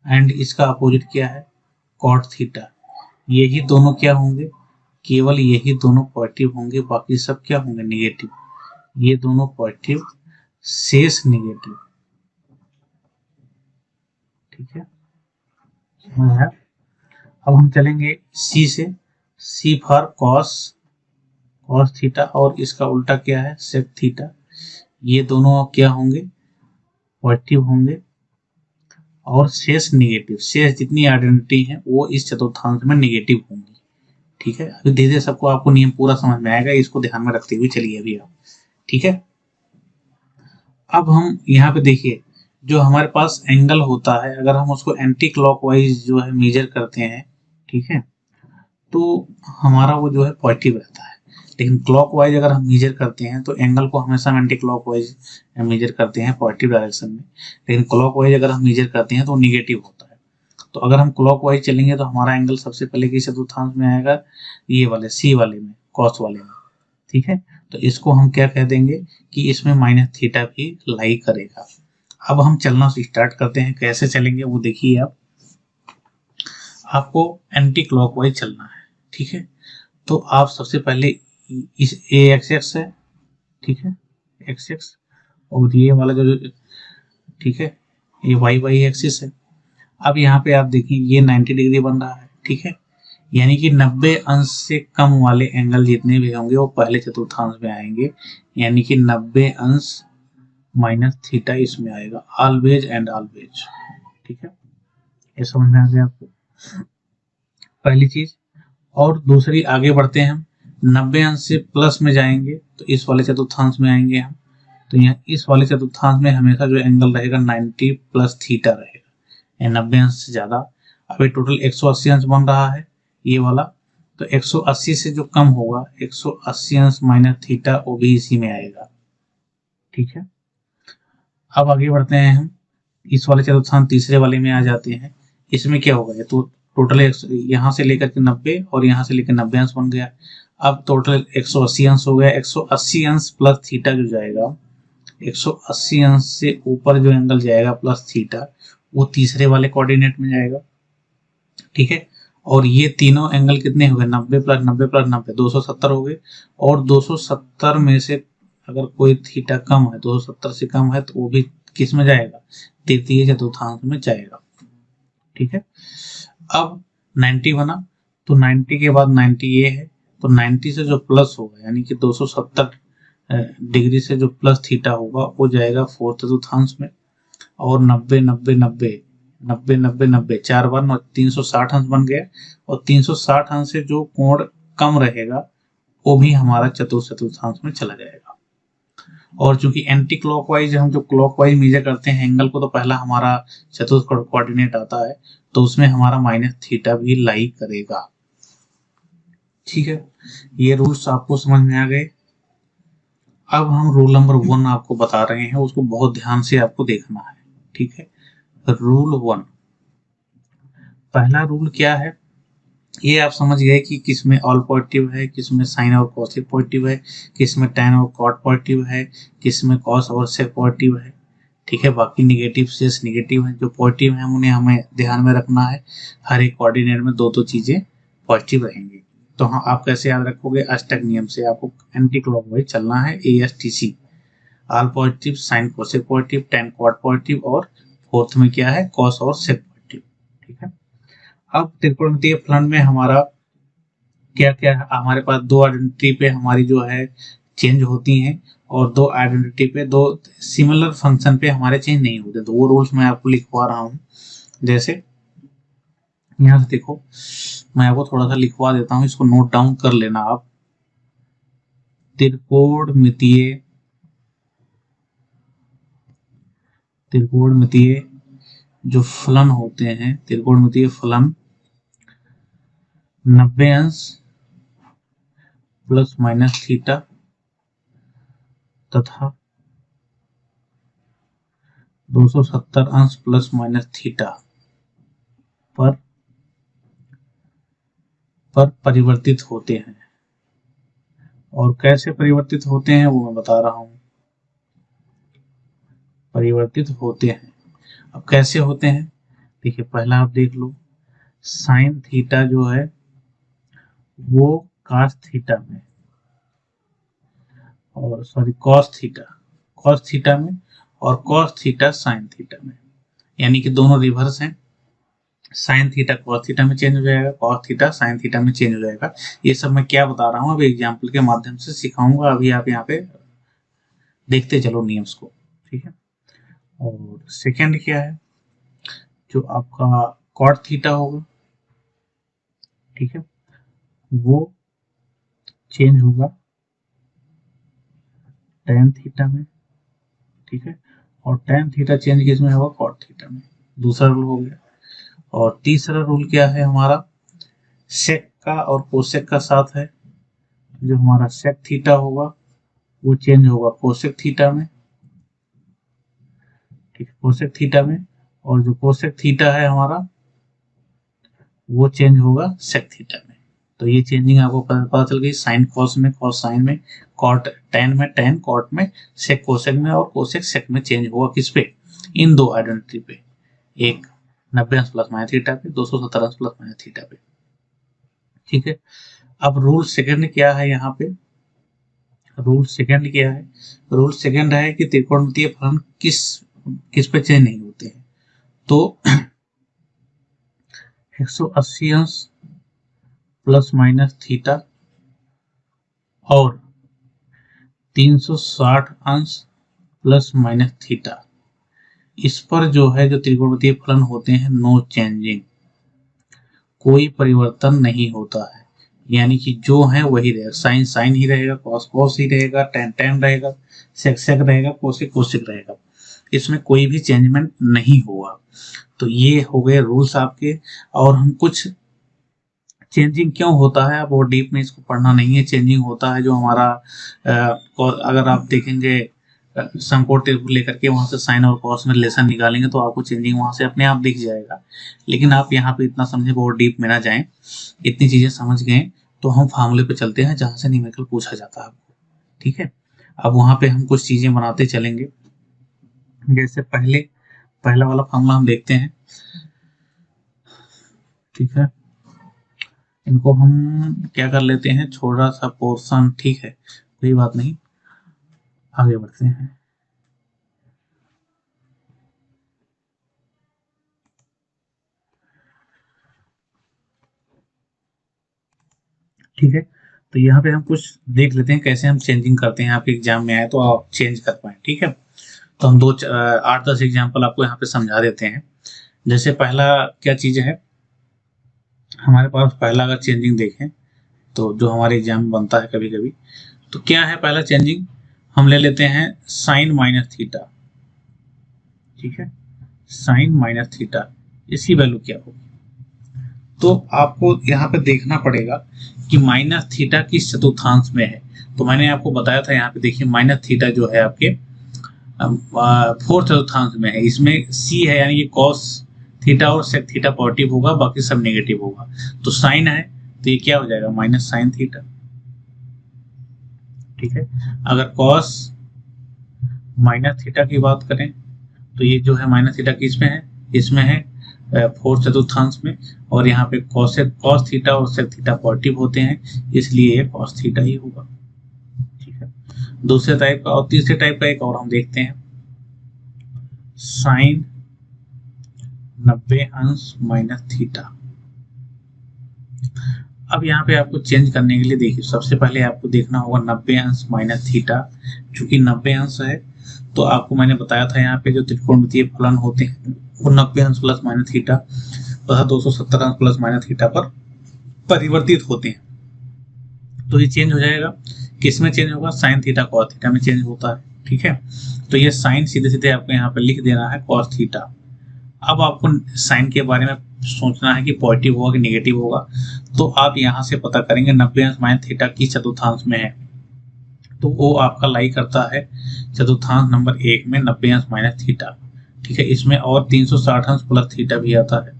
Speaker 1: एंड इसका अपोजिट क्या है कॉट थीटा, यही दोनों क्या होंगे, केवल यही दोनों पॉजिटिव होंगे, बाकी सब क्या होंगे निगेटिव, ये दोनों पॉजिटिव शेष निगेटिव, ठीक है। अब हम चलेंगे सी से, सी फॉर कॉस थीटा और इसका उल्टा क्या है सेक थीटा, ये दोनों क्या होंगे पॉजिटिव होंगे और शेष निगेटिव, शेष जितनी आइडेंटिटी है वो इस चतुर्थांश में निगेटिव होंगी, ठीक है। अभी धीरे धीरे सबको आपको नियम पूरा समझ में आएगा, इसको ध्यान में रखते हुए चलिए अभी आप, ठीक है। अब हम यहाँ पे देखिए जो हमारे पास एंगल होता है, अगर हम उसको एंटी क्लॉकवाइज जो है मेजर करते हैं, ठीक है, तो हमारा वो जो है पॉजिटिव रहता है, लेकिन क्लॉकवाइज अगर हम मेजर करते हैं तो एंगल को हमेशा एंटी क्लॉकवाइज मेजर करते हैं पॉजिटिव डायरेक्शन में, लेकिन क्लॉकवाइज अगर हम मेजर करते हैं तो निगेटिव होता है। तो अगर हम क्लॉकवाइज चलेंगे तो हमारा एंगल सबसे पहले किस चतुर्थांश में आएगा, ये वाले सी वाले में, कॉस वाले में, ठीक है। तो इसको हम क्या कह देंगे कि इसमें माइनस थीटा भी लाई करेगा। अब हम चलना स्टार्ट करते हैं, कैसे चलेंगे वो देखिए आप, आपको एंटी क्लॉकवाइज चलना है, ठीक है। तो आप सबसे पहले इस ए एक्स है, ठीक है, एक्स और ये वाला जो, ठीक है, ये वाई एक्सिस है। अब यहाँ पे आप देखिए ये 90 डिग्री बन रहा है, ठीक है, यानी कि 90 अंश से कम वाले एंगल जितने भी होंगे वो पहले चतुर्थांश में आएंगे, यानी कि 90 अंश माइनस थीटा इसमें आएगा, ऑलवेज एंड ऑलवेज, ठीक है। ये समझ में आ गया आपको पहली चीज। और दूसरी आगे बढ़ते हैं हम, 90 अंश से प्लस में जाएंगे तो इस वाले चतुर्थांश में आएंगे हम, तो यहाँ इस वाले चतुर्थांश में हमेशा जो एंगल रहेगा 90 प्लस थीटा रहेगा, 90 अंश से ज्यादा। अभी टोटल 180 अंश बन रहा है ये वाला, तो 180 से जो कम होगा 180 अंश माइनस थीटा वो भी इसी में आएगा, ठीक है। अब आगे बढ़ते हैं हम, इस वाले चतुर्थांश तीसरे वाले में आ जाते हैं, इसमें क्या होगा, तो टोटल यहाँ से लेकर के 90 और यहाँ से लेकर 90 अंश बन गया। अब टोटल 180 अंश हो गया, 180 अंश प्लस थीटा जो जाएगा, 180 अंश से ऊपर जो एंगल जाएगा प्लस थीटा वो तीसरे वाले कोऑर्डिनेट में जाएगा, ठीक है। और ये तीनों एंगल कितने हो गए 90 प्लस 90 प्लस 90 270 हो गए, और 270 में से अगर कोई थीटा कम है 270 से कम है तो वो भी किस में जाएगा तृतीय चतुर्थांश में जाएगा, ठीक है। अब 90 बना तो 90 के बाद 90 ये है, तो 90 से जो प्लस होगा यानी कि 270 डिग्री से जो प्लस थीटा होगा वो जाएगा फोर्थ चतुर्थांश में, और 90 90 90 90 90 90 4 बार 360 अंश बन गया, और 360 अंश से जो कोण कम रहेगा वो भी हमारा चतुर्थांश में चला जाएगा। और चूंकि एंटी क्लॉकवाइज हम जो क्लॉकवाइज मेजर करते हैं एंगल को, तो पहला हमारा चतुर्थ कोऑर्डिनेट आता है, तो उसमें हमारा माइनस थीटा भी लाई करेगा, ठीक है। ये रूल्स आपको समझ में आ गए। अब हम रूल नंबर 1 आपको बता रहे हैं, उसको बहुत ध्यान से आपको देखना है, ठीक है। रूल 1, पहला रूल क्या है, ये आप समझ गए कि किसमें ऑल पॉजिटिव है, किसमें साइन और कॉस पॉजिटिव है, किसमें टैन और कॉट पॉजिटिव है, किसमें कॉस और सेक पॉजिटिव है, ठीक है। बाकी निगेटिव शेष निगेटिव है, जो पॉजिटिव है उन्हें हमें ध्यान में रखना है, हर एक कोऑर्डिनेट में दो चीजें पॉजिटिव रहेंगी। तो हाँ, आप कैसे याद रखोगे, अष्टक नियम से आपको एंटी क्लॉकवाइज चलना है ASTC। All positive, sine cosec positive, tan cot positive और फोर्थ में क्या है कॉस और सेक पॉजिटिव। ठीक है, अब त्रिकोणमितीय फलन में हमारा क्या क्या है, हमारे पास दो आइडेंटिटी पे हमारी जो है चेंज होती हैं और दो आइडेंटिटी पे, दो सिमिलर फंक्शन पे हमारे चेंज नहीं होते। तो वो रूल्स मैं आपको लिखवा रहा हूँ। जैसे यहाँ से देखो, मैं आपको थोड़ा सा लिखवा देता हूँ, इसको नोट डाउन कर लेना आप। त्रिकोणमितीय जो फलन होते हैं, त्रिकोणमितीय फलन 90 अंश प्लस माइनस थीटा तथा 270 अंश प्लस माइनस थीटा पर परिवर्तित होते हैं। और कैसे परिवर्तित होते हैं वो मैं बता रहा हूं। परिवर्तित होते हैं, अब कैसे होते हैं देखिए, पहला आप देख लो, साइन थीटा जो है वो कॉस थीटा में, और सॉरी कॉस थीटा में और कॉस थीटा साइन थीटा में, यानी कि दोनों रिवर्स हैं। साइन थीटा कॉस थीटा में चेंज हो जाएगा, कॉस थीटा साइन थीटा में चेंज हो जाएगा। ये सब मैं क्या बता रहा हूँ अभी एग्जाम्पल के माध्यम से सिखाऊंगा, अभी आप यहाँ पे देखते चलो नियम्स को। ठीक है, और सेकंड क्या है, जो आपका कॉट थीटा होगा, ठीक है, वो चेंज होगा टेन थीटा में। ठीक है, और टेन थीटा चेंज किसमें होगा, कॉट थीटा में। दूसरा रूल हो गया। और तीसरा रूल क्या है हमारा, सेक का और कोसेक का साथ है। जो हमारा सेक थीटा होगा वो चेंज होगा कोसेक थीटा में। ठीक है, कोसेक थीटा में, और जो कोसेक थीटा है हमारा वो चेंज होगा सेक थीटा में। तो ये चेंजिंग आपको पता चल गई, साइन कॉस में, कॉस साइन में, कॉट टेन में, टेन कॉट में, सेक कोसेक में, और कोसेक सेक में चेंज होगा किस पे, इन दो आइडेंटिटी पे, एक 90 अंश प्लस माइनस थीटा पे, 270 अंश प्लस माइनस थीटा पे। ठीक है, अब रूल सेकंड क्या है यहाँ पे, रूल सेकंड क्या है, रूल सेकंड है कि त्रिकोणमितीय फलन किस पे चेंज नहीं होते हैं। तो 180 अंश प्लस माइनस थीटा और 360 अंश प्लस माइनस थीटा, इस पर जो है जो त्रिकोणमितीय फलन होते हैं नो चेंजिंग, कोई परिवर्तन नहीं होता है। यानी कि जो है वही रहेगा, साइन साइन ही रहेगा, कॉस कॉस ही रहेगा, टेन टेन रहेगा, सेक सेक रहेगा, कोसेक कोसेक रहेगा, इसमें कोई भी चेंजमेंट नहीं होगा। तो ये हो गए रूल्स आपके। और हम कुछ चेंजिंग क्यों होता है, अब वो डीप में इसको पढ़ना नहीं है। चेंजिंग होता है जो हमारा अगर आप देखेंगे समकोण टेबल लेकर के वहां से साइन और कॉस में रिलेशन निकालेंगे तो आपको चेंजिंग वहां से अपने आप दिख जाएगा। लेकिन आप यहाँ पे इतना समझे, बहुत डीप में ना जाएं, इतनी चीजें समझ गए तो हम फार्मूले पे चलते हैं जहां से न्यूमेरिकल पूछा जाता है आपको। ठीक है, अब वहां पे हम कुछ चीजें बनाते चलेंगे। जैसे पहला वाला फार्मूला हम देखते हैं। ठीक है, इनको हम क्या कर लेते हैं, छोटा सा पोर्शन। ठीक है, कोई बात नहीं, आगे बढ़ते हैं। ठीक है, तो यहाँ पे हम कुछ देख लेते हैं कैसे हम चेंजिंग करते हैं, आपके एग्जाम में आए तो आप चेंज कर पाए। ठीक है, तो हम 8-10 एग्जाम्पल आपको यहाँ पे समझा देते हैं। जैसे पहला क्या चीज है हमारे पास, पहला अगर चेंजिंग देखें तो जो हमारे एग्जाम में बनता है कभी कभी, तो क्या है पहला चेंजिंग, हम ले लेते हैं साइन माइनस थीटा। ठीक है, साइन माइनस थीटा, इसकी वैल्यू क्या होगी। तो आपको यहाँ पे देखना पड़ेगा कि माइनस थीटा किस चतुर्थांश में है। तो मैंने आपको बताया था, यहाँ पे देखिए माइनस थीटा जो है आपके फोर्थ चतुर्थांश में है। इसमें सी है, यानी कि कॉस थीटा और सेक थीटा पॉजिटिव होगा, बाकी सब नेगेटिव होगा। तो साइन है तो ये क्या हो जाएगा, माइनस साइन थीटा। ठीक है, अगर कॉस माइनस थीटा की बात करें तो ये जो है माइनस थीटा किस में है, इसमें है फोर्थ चतुर्थांश में, और यहाँ पे कॉस थीटा और सेक थीटा पॉजिटिव होते हैं, इसलिए ये कॉस थीटा ही होगा। ठीक है, दूसरे टाइप का। और तीसरे टाइप का एक और हम देखते हैं, साइन 90 अंश माइनस थीटा। अब यहाँ पे आपको चेंज करने के लिए देखिए, सबसे पहले आपको देखना होगा 90 अंश माइनस थीटा। चूंकि 90 अंश है तो आपको मैंने बताया था यहाँ पे जो त्रिकोणमितीय फलन होते हैं वो 90 अंश प्लस माइनस थीटा तथा 270 अंश प्लस माइनस थीटा पर परिवर्तित होते हैं। तो ये चेंज हो जाएगा, किस में चेंज होगा, साइन थीटा कॉस थीटा में चेंज होता है। ठीक है, तो ये साइन सीधे सीधे आपको यहाँ पे लिख देना है कॉस थीटा। अब आपको साइन के बारे में सोचना है कि पॉजिटिव होगा कि नेगेटिव होगा, तो आप यहाँ से पता करेंगे 90 अंश माइनस थीटा की चतुर्थांश में है, तो वो आपका लाई करता है चतुर्थांश नंबर 1 में 90 अंश माइनस थीटा। ठीक है, इसमें और 360 अंश प्लस थीटा भी आता है।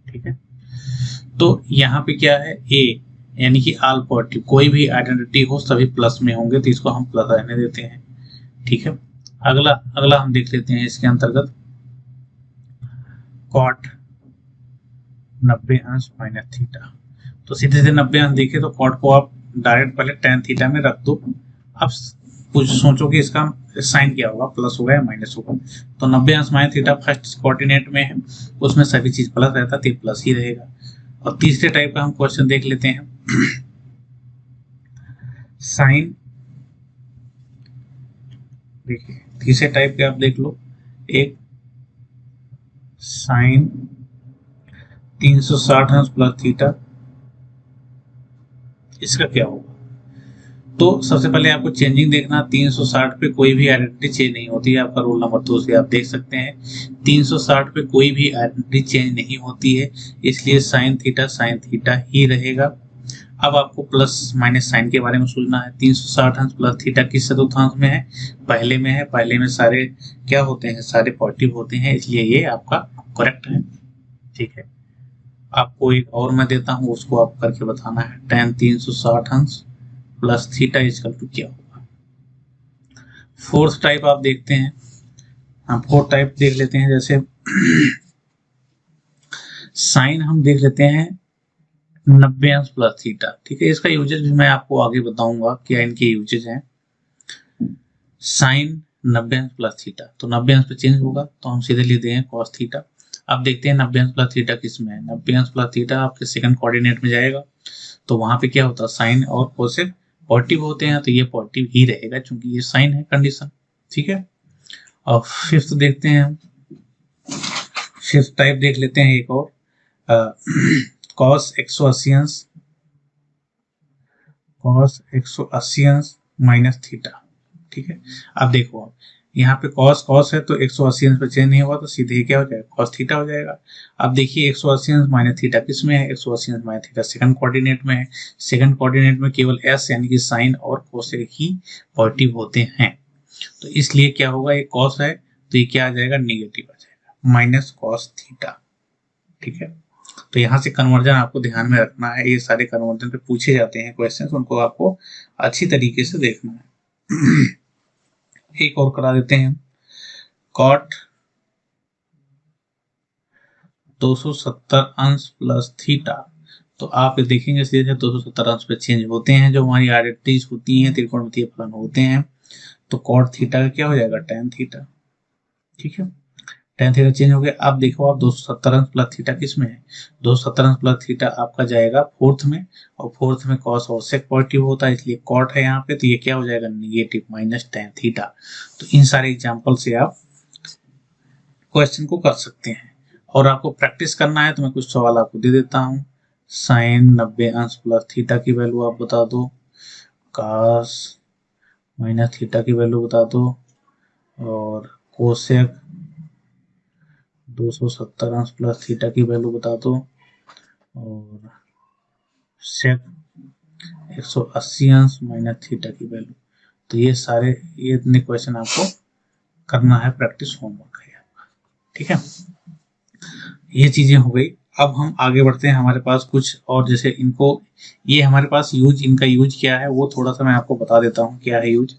Speaker 1: ठीक है, तो यहाँ पे क्या है, ए यानी कि ऑल पॉजिटिव, कोई भी आइडेंटिटी हो सभी प्लस में होंगे, तो इसको हम प्लस रहने देते हैं। ठीक है, अगला अगला हम देख लेते हैं इसके अंतर्गत कॉट 90 अंश माइनस थीटा। तो सीधे सीधे 90 अंश देखे तो कॉट को आप डायरेक्ट पहले tan थीटा में रख दो। अब कुछ सोचो कि इसका साइन क्या होगा, प्लस होगा या माइनस होगा। तो 90 अंश माइनस थीटा फर्स्ट कोऑर्डिनेट में है, उसमें सभी चीज प्लस रहता है तो प्लस ही रहेगा। और तीसरे टाइप का हम क्वेश्चन देख लेते हैं, साइन, देखिए तीसरे टाइप के आप देख लो, एक साइन 360 अंश प्लस थीटा, इसका क्या होगा। तो सबसे पहले आपको चेंजिंग देखना, 360 पे कोई भी आइडेंटिटी चेंज नहीं होती है। आपका रूल नंबर 2 से आप देख सकते हैं 360 पे कोई भी आइडेंटिटी चेंज नहीं होती है, इसलिए साइन थीटा ही रहेगा। अब आपको प्लस माइनस साइन के बारे में सोचना है। 360 अंश प्लस थीटा किस चतुर्थांश में है, पहले में है। पहले में सारे क्या होते हैं, सारे पॉजिटिव होते हैं, इसलिए ये आपका करेक्ट है। ठीक है, आपको एक और मैं देता हूं, उसको आप करके बताना है। tan 360 अंश प्लस थीटा इजकल टू क्या होगा। फोर्थ टाइप आप देखते हैं, हम फोर्थ टाइप देख लेते हैं। जैसे साइन हम देख लेते हैं 90 अंश प्लस थीटा। ठीक है, इसका यूजेज भी मैं आपको आगे बताऊंगा क्या इनके यूजेज हैं। साइन 90 अंश प्लस थीटा, तो 90 अंश पे चेंज होगा तो हम सीधे लिख देंगे कॉस थीटा। अब देखते हैं 90 अंश प्लस थीटा किस में है। 90 अंश प्लस थीटा आपके सेकंड कोऑर्डिनेट में जाएगा, तो वहां पे क्या होता है, साइन और कोसेक पॉजिटिव होते हैं, तो ये पॉजिटिव ही रहेगा क्योंकि ये साइन है कंडीशन। ठीक है, और फिफ्थ देखते हैं हम, फिफ्थ टाइप देख लेते हैं एक और, कॉस 180 अंश माइनस थीटा। ठीक है, अब देखो आप यहाँ पे कॉस है तो 180 अंश पे चेंज नहीं हुआ, तो सीधे क्या हो जाएगा, कॉस थीटा हो जाएगा। अब देखिए 180 अंश माइनस थीटा किस में है, 180 अंश माइनस थीटा सेकंड कोऑर्डिनेट में है। सेकंड कोऑर्डिनेट में केवल एस यानी कि साइन और कोसेक ही पॉजिटिव होते हैं, तो इसलिए क्या होगा, ये कॉस है तो ये क्या आ जाएगा, निगेटिव आ जाएगा, माइनस कॉस थीटा। ठीक है, तो यहाँ से कन्वर्जन आपको ध्यान में रखना है, ये सारे कन्वर्जन पे पूछे जाते हैं क्वेश्चंस, उनको आपको अच्छी तरीके से देखना है। एक और करा देते हैं, कॉट 270 अंश प्लस थीटा। तो आप देखेंगे सीधे 270 अंश पे चेंज होते हैं, जो हमारी आइडेंटिटीज होती हैं, त्रिकोणमितीय फलन होते हैं, तो कॉट थीटा का क्या हो जाएगा, tan थीटा। ठीक है, tan थीटा चेंज हो गया। अब देखो आप 270 अंश प्लस थीटा किस में है, 270 अंश प्लस थीटा आपका जाएगा फोर्थ में, और फोर्थ में कॉस और सेक पॉजिटिव होता है, इसलिए कॉट है यहाँ पे, तो ये क्या हो जाएगा, निगेटिव माइनस tan थीटा। तो इन सारे एग्जाम्पल से आप क्वेश्चन को कर सकते हैं। और आपको प्रैक्टिस करना है तो मैं कुछ सवाल आपको दे देता हूँ। साइन 90 अंश प्लस थीटा की वैल्यू आप बता दो, कॉस माइनस थीटा की वैल्यू बता दो, और कोसेक 270 अंश प्लस थीटा की वैल्यू बता दो, और सेक 180 अंश माइनस थीटा की वैल्यू। तो ये सारे, ये इतने क्वेश्चन आपको करना है, प्रैक्टिस होमवर्क है आपका। ठीक है, ये चीजें हो गई। अब हम आगे बढ़ते हैं, हमारे पास कुछ और, जैसे इनको, ये हमारे पास यूज, इनका यूज क्या है वो थोड़ा सा मैं आपको बता देता हूँ क्या है यूज।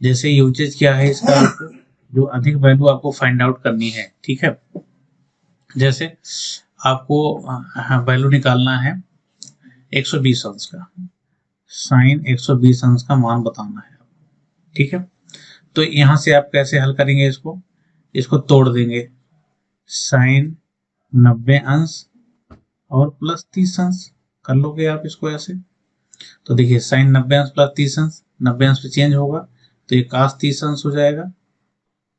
Speaker 1: जैसे यूजेज क्या है इसका, जो अधिक वैल्यू आपको फाइंड आउट करनी है। ठीक है, जैसे आपको वैल्यू निकालना है 120 अंश का, साइन 120 अंश का मान बताना है, ठीक है। तो यहाँ से आप कैसे हल करेंगे इसको तोड़ देंगे, साइन 90 अंश और प्लस 30 अंश कर लोगे आप इसको ऐसे। तो देखिए साइन 90 अंश प्लस 30 अंश, 90 अंश पे चेंज होगा तो ये cos 30 अंश हो जाएगा,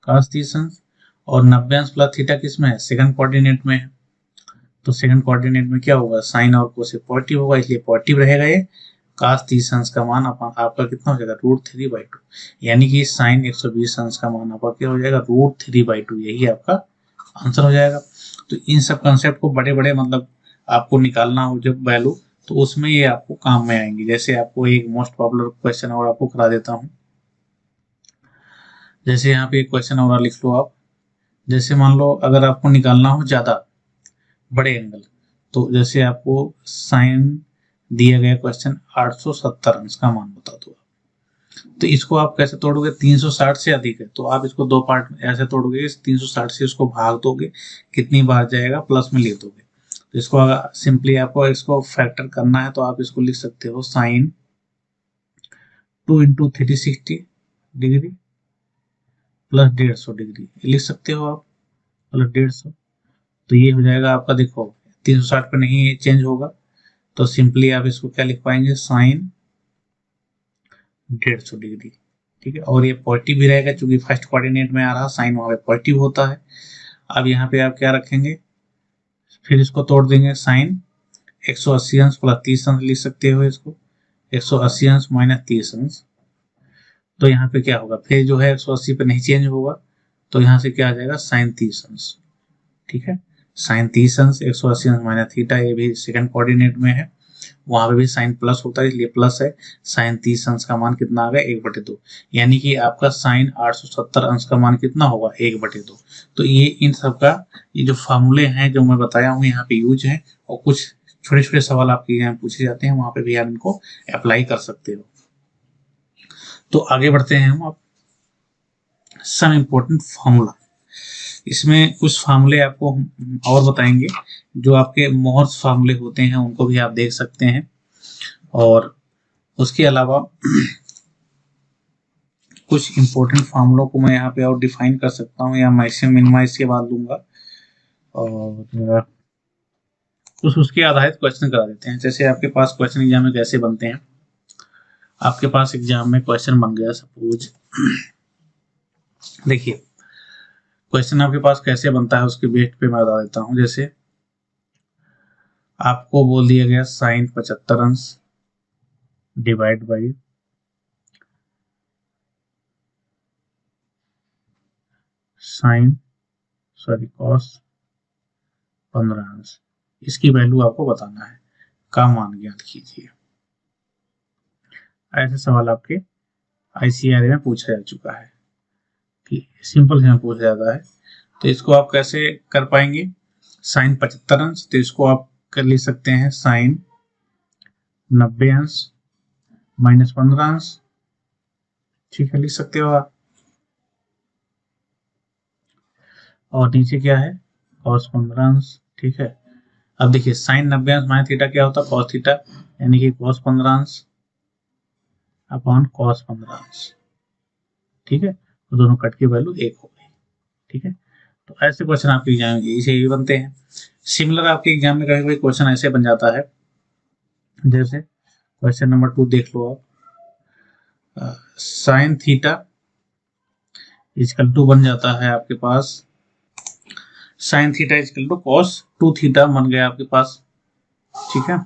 Speaker 1: cos 30 अंश। और 90 अंश प्लस थीटा किस में है, सेकंड कोऑर्डिनेट में है। तो सेकंड कोऑर्डिनेट में क्या होगा, साइन और कोसेक पॉजिटिव होगा, इसलिए पॉजिटिव रहेगा ये। cos 30 अंश का मान आपका कितना हो जाएगा, √3/2, यानी कि साइन 120 अंश का मान आपका क्या हो जाएगा, √3/2, यही आपका आंसर हो जाएगा। तो इन सब कंसेप्ट को बड़े बड़े मतलब आपको निकालना हो जब वैल्यू, तो उसमें ये आपको काम में आएंगे। जैसे आपको एक मोस्ट पॉपुलर क्वेश्चन और आपको करा देता हूँ। जैसे यहाँ पे एक क्वेश्चन और लिख लो आप। जैसे मान लो अगर आपको निकालना हो ज्यादा बड़े एंगल, तो जैसे आपको साइन दिया गया क्वेश्चन 870 अंश का मान बता दो, तो इसको आप कैसे तोड़ोगे, 360 से अधिक है तो आप इसको दो पार्ट में ऐसे तोड़ोगे, 360 से इसको भाग दोगे, कितनी बार जाएगा प्लस में ले दोगे। तो इसको अगर सिंपली आपको इसको फैक्टर करना है तो आप इसको लिख सकते हो साइन 2 × 360 डिग्री प्लस 150 डिग्री, लिख सकते हो आप प्लस 150। तो ये हो जाएगा आपका, देखो 360 पे नहीं चेंज होगा तो सिंपली आप इसको क्या लिख पाएंगे, साइन 150 डिग्री, ठीक है। और ये पॉजिटिव भी रहेगा क्योंकि फर्स्ट कोऑर्डिनेट में आ रहा साइन वहां पे पॉजिटिव होता है। अब यहाँ पे आप क्या रखेंगे, फिर इसको तोड़ देंगे, साइन 180 अंश प्लस 30 अंश लिख सकते हो इसको, 180 अंश माइनस 30 अंश। तो यहाँ पे क्या होगा, फिर जो है 180 पे नहीं चेंज होगा तो यहाँ से क्या आ जाएगा, साइन 30 अंश, ठीक है। साइन 30 अंश 180 अंश माइनस थीटा, ये भी सेकंड कोऑर्डिनेट में है, वहां पे भी साइन प्लस होता है इसलिए प्लस है। साइन 30 अंश का मान कितना आ गया, 1/2, यानी कि आपका साइन 870 अंश का मान कितना होगा, 1/2। तो ये इन सब का ये जो फार्मूले हैं जो मैं बताया हूँ यहाँ पे यूज है, और कुछ छोटे छोटे सवाल आपके यहाँ पूछे जाते हैं वहां पे भी आप इनको अप्लाई कर सकते हो। तो आगे बढ़ते हैं हम अब, सम इम्पोर्टेंट फार्मूला। इसमें कुछ फार्मूले आपको और बताएंगे, जो आपके मोहर्स फार्मूले होते हैं उनको भी आप देख सकते हैं, और उसके अलावा कुछ इंपॉर्टेंट फार्मूलों को मैं यहाँ पे और डिफाइन कर सकता हूँ, या मैक्सिमम मिनिमाइज के बाद लूंगा, और कुछ उसके आधारित क्वेश्चन करा देते हैं। जैसे आपके पास क्वेश्चन एग्जाम में कैसे बनते हैं, आपके पास एग्जाम में क्वेश्चन बन गया सपोज, देखिए क्वेश्चन आपके पास कैसे बनता है उसके बेस पे मैं बता देता हूँ। जैसे आपको बोल दिया गया साइन 75 अंश डिवाइड बाई कॉस 15 अंश, इसकी वैल्यू आपको बताना है, का मान ज्ञात कीजिए। ऐसे सवाल आपके आईसीआर में पूछा जा चुका है कि सिंपल से पूछा जाता है। तो इसको आप कैसे कर पाएंगे, साइन 75 अंश, तो इसको आप कर लिख सकते हैं साइन 90 अंश माइनस 15 अंश, ठीक है, लिख सकते हो आप। और नीचे क्या है, कॉस 15 अंश, ठीक है। अब देखिए साइन 90 अंश माइनस थीटा क्या होता है, कॉस थीटा, यानी कि कॉस 15 अंश अपॉन कॉस 15 अंश, ठीक है। तो दोनों कट की वैल्यू 1 हो गई, ठीक है। तो ऐसे क्वेश्चन आपके एग्जाम में इसे भी बनते हैं। सिमिलर आपके एग्जाम में कभी कभी क्वेश्चन ऐसे बन जाता है, जैसे क्वेश्चन नंबर 2 देख लो आप, साइन थीटा इक्वल टू बन जाता है आपके पास, sine theta equal to cos 2 theta बन गया आपके पास, ठीक है।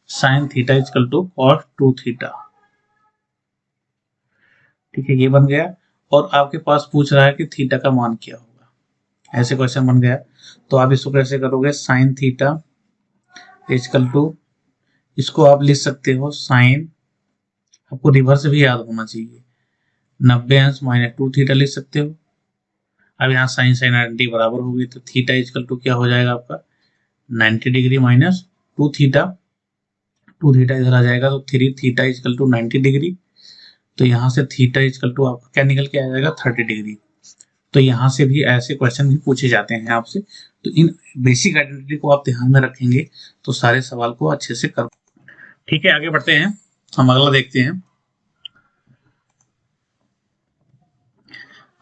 Speaker 1: Sine theta equal to cos 2 theta, ठीक है, ये बन गया। और आपके पास पूछ रहा है कि थीटा का मान क्या होगा, ऐसे क्वेश्चन बन गया। तो आप इसको कैसे करोगे, साइन थीटा इक्वल टू, इसको आप लिख सकते हो साइन, आपको रिवर्स भी याद होना चाहिए, 90 अंश माइनस 2 थीटा लिख सकते हो। अब यहाँ साइन साइन आइडेंटिटी बराबर होगी, तो थीटा इक्वल टू क्या हो जाएगा आपका, 90 डिग्री माइनस 2 थीटा, 2 थीटा इधर आ जाएगा तो 3 थीटा इक्वल टू 90 डिग्री। तो यहाँ से थीटा इक्वल टू आपका क्या निकल के आ जाएगा, 30 डिग्री। तो यहाँ से भी ऐसे क्वेश्चन भी पूछे जाते हैं आपसे। तो इन बेसिक आइडेंटिटी को आप ध्यान में रखेंगे तो सारे सवाल को अच्छे से कर, ठीक है। आगे बढ़ते हैं, हम अगला देखते हैं।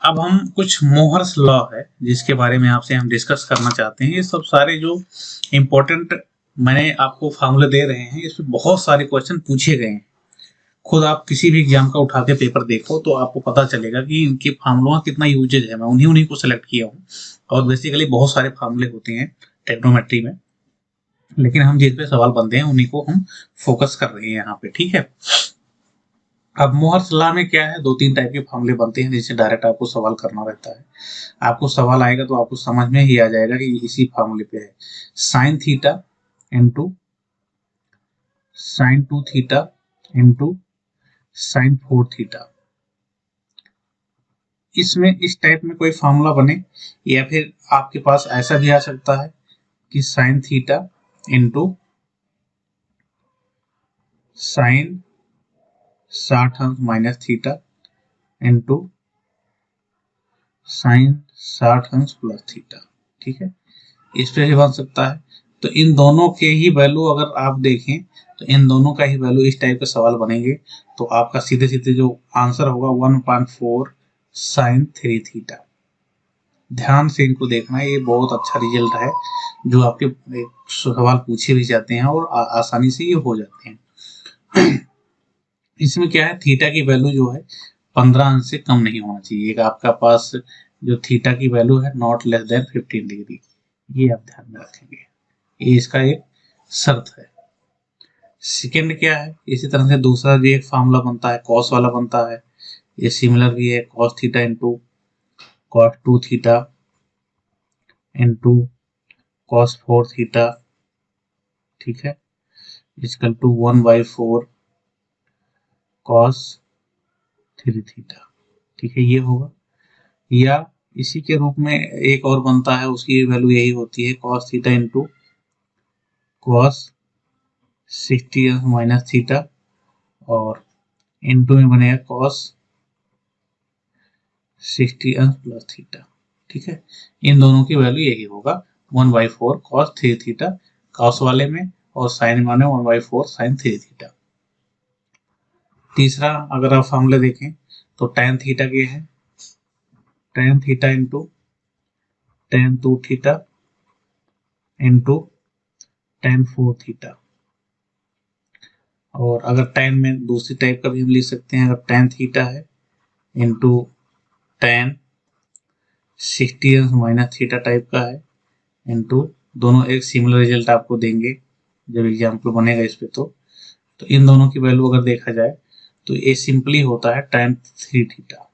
Speaker 1: अब हम कुछ मोहर्स लॉ है जिसके बारे में आपसे हम डिस्कस करना चाहते हैं। ये सब सारे जो इम्पोर्टेंट मैंने आपको फार्मूले दे रहे हैं, इसमें बहुत सारे क्वेश्चन पूछे गए हैं। खुद आप किसी भी एग्जाम का उठा के पेपर देखो तो आपको पता चलेगा कि इनके फार्मूलों का कितना यूजेज है। मैं उन्हीं को सेलेक्ट किया हूँ और बेसिकली बहुत सारे फार्मूले होते हैं टेक्नोमेट्री में, लेकिन हम जिस पे सवाल बनते हैं उन्हीं को हम फोकस कर रहे हैं यहाँ पे। ठीक है, अब मोहर्स लॉ में क्या है, 2-3 टाइप के फार्मूले बनते हैं जिससे डायरेक्ट आपको सवाल करना रहता है। आपको सवाल आएगा तो आपको समझ में ही आ जाएगा कि इसी फार्मूले पे है। Sine theta into sine 2 theta into sine 4 theta. इसमें इस टाइप में कोई फार्मूला बने, या फिर आपके पास ऐसा भी आ सकता है कि साइन थीटा इंटू साइन 60 अंश माइनस थीटा इंटू साइन 60 अंश प्लस थीटा। ठीक है, इस पे भी बन सकता है। तो इन दोनों के ही वैल्यू अगर आप देखें तो इन दोनों का ही वैल्यू इस टाइप के सवाल बनेंगे तो आपका सीधे सीधे जो आंसर होगा 1/4 साइन 3 थीटा। ध्यान से इनको देखना, ये बहुत अच्छा रिजल्ट है जो आपके सवाल पूछे भी जाते हैं और आसानी से ये हो जाते हैं। इसमें क्या है, थीटा की वैल्यू जो है 15 अंश से कम नहीं होना चाहिए। आपका पास जो थीटा की वैल्यू है नॉट लेस देन 15 डिग्री, ये आप ध्यान में रखेंगे, ये इसका एक शर्त है। सेकेंड क्या है, इसी तरह से दूसरा भी एक फार्मूला बनता है, कॉस वाला बनता है। ये सिमिलर भी है, cos theta into cos 2 theta into cos 4 theta. ठीक है, इक्वल टू 1/4 कॉस 3 थीटा। ठीक है, ये होगा। या इसी के रूप में एक और बनता है, उसकी वैल्यू यही होती है, cos theta into cos 60 minus theta, और इंटू में बनेगा कॉस 60 प्लस थीटा। ठीक है, इन दोनों की वैल्यू यही होगा 1/4 कॉस 3 थीटा कॉस वाले में, और साइन वाले 1/4 साइन 3 थीटा। तीसरा अगर आप फॉर्मूले देखें तो tan थीटा के हैं, tan theta into tan 2 theta into tan 4 theta. और अगर tan में दूसरी टाइप का भी हम लिख सकते हैं, अगर tan थीटा है into tan 60 minus theta type का है इंटू, दोनों एक सिमिलर रिजल्ट आपको देंगे जब एग्जाम्पल बनेगा इस पे। तो इन दोनों की वैल्यू अगर देखा जाए तो ये सिंपली होता है tan 3 थीटा।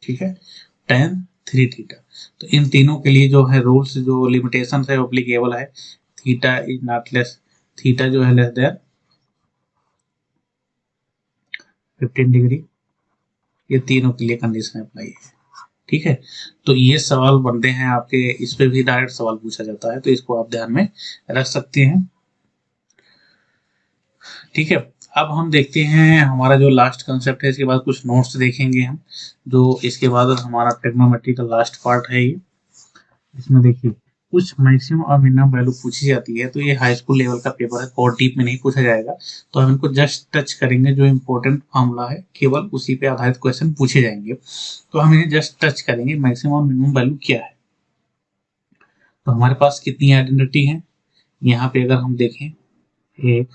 Speaker 1: ठीक है, tan 3 थीटा। तो इन तीनों के लिए जो है रूल्स, जो लिमिटेशन है एप्लीकेबल है, theta is not less, theta जो है लेस देन 15 डिग्री, ये तीनों के लिए कंडीशन अप्लाई है। ठीक है, तो ये सवाल बनते हैं आपके, इस पे भी डायरेक्ट सवाल पूछा जाता है, तो इसको आप ध्यान में रख सकते हैं। ठीक है, अब हम देखते हैं हमारा जो लास्ट कंसेप्ट है, इसके बाद कुछ नोट्स देखेंगे हम, जो इसके बाद हमारा ट्रिग्नोमेट्री का लास्ट पार्ट है ये। इसमें देखिए कुछ मैक्सिमम और मिनिमम वैल्यू पूछी जाती है, तो ये हाई स्कूल लेवल का पेपर है, और डीप में नहीं पूछा जाएगा। तो हम इनको जस्ट टच करेंगे, जो इम्पोर्टेंट फॉर्मूला है केवल उसी पे आधारित क्वेश्चन पूछे जाएंगे, तो हम इन्हें जस्ट टच करेंगे। मैक्सिमम और मिनिमम वैल्यू क्या है, तो हमारे पास कितनी आइडेंटिटी है यहाँ पे अगर हम देखें, 1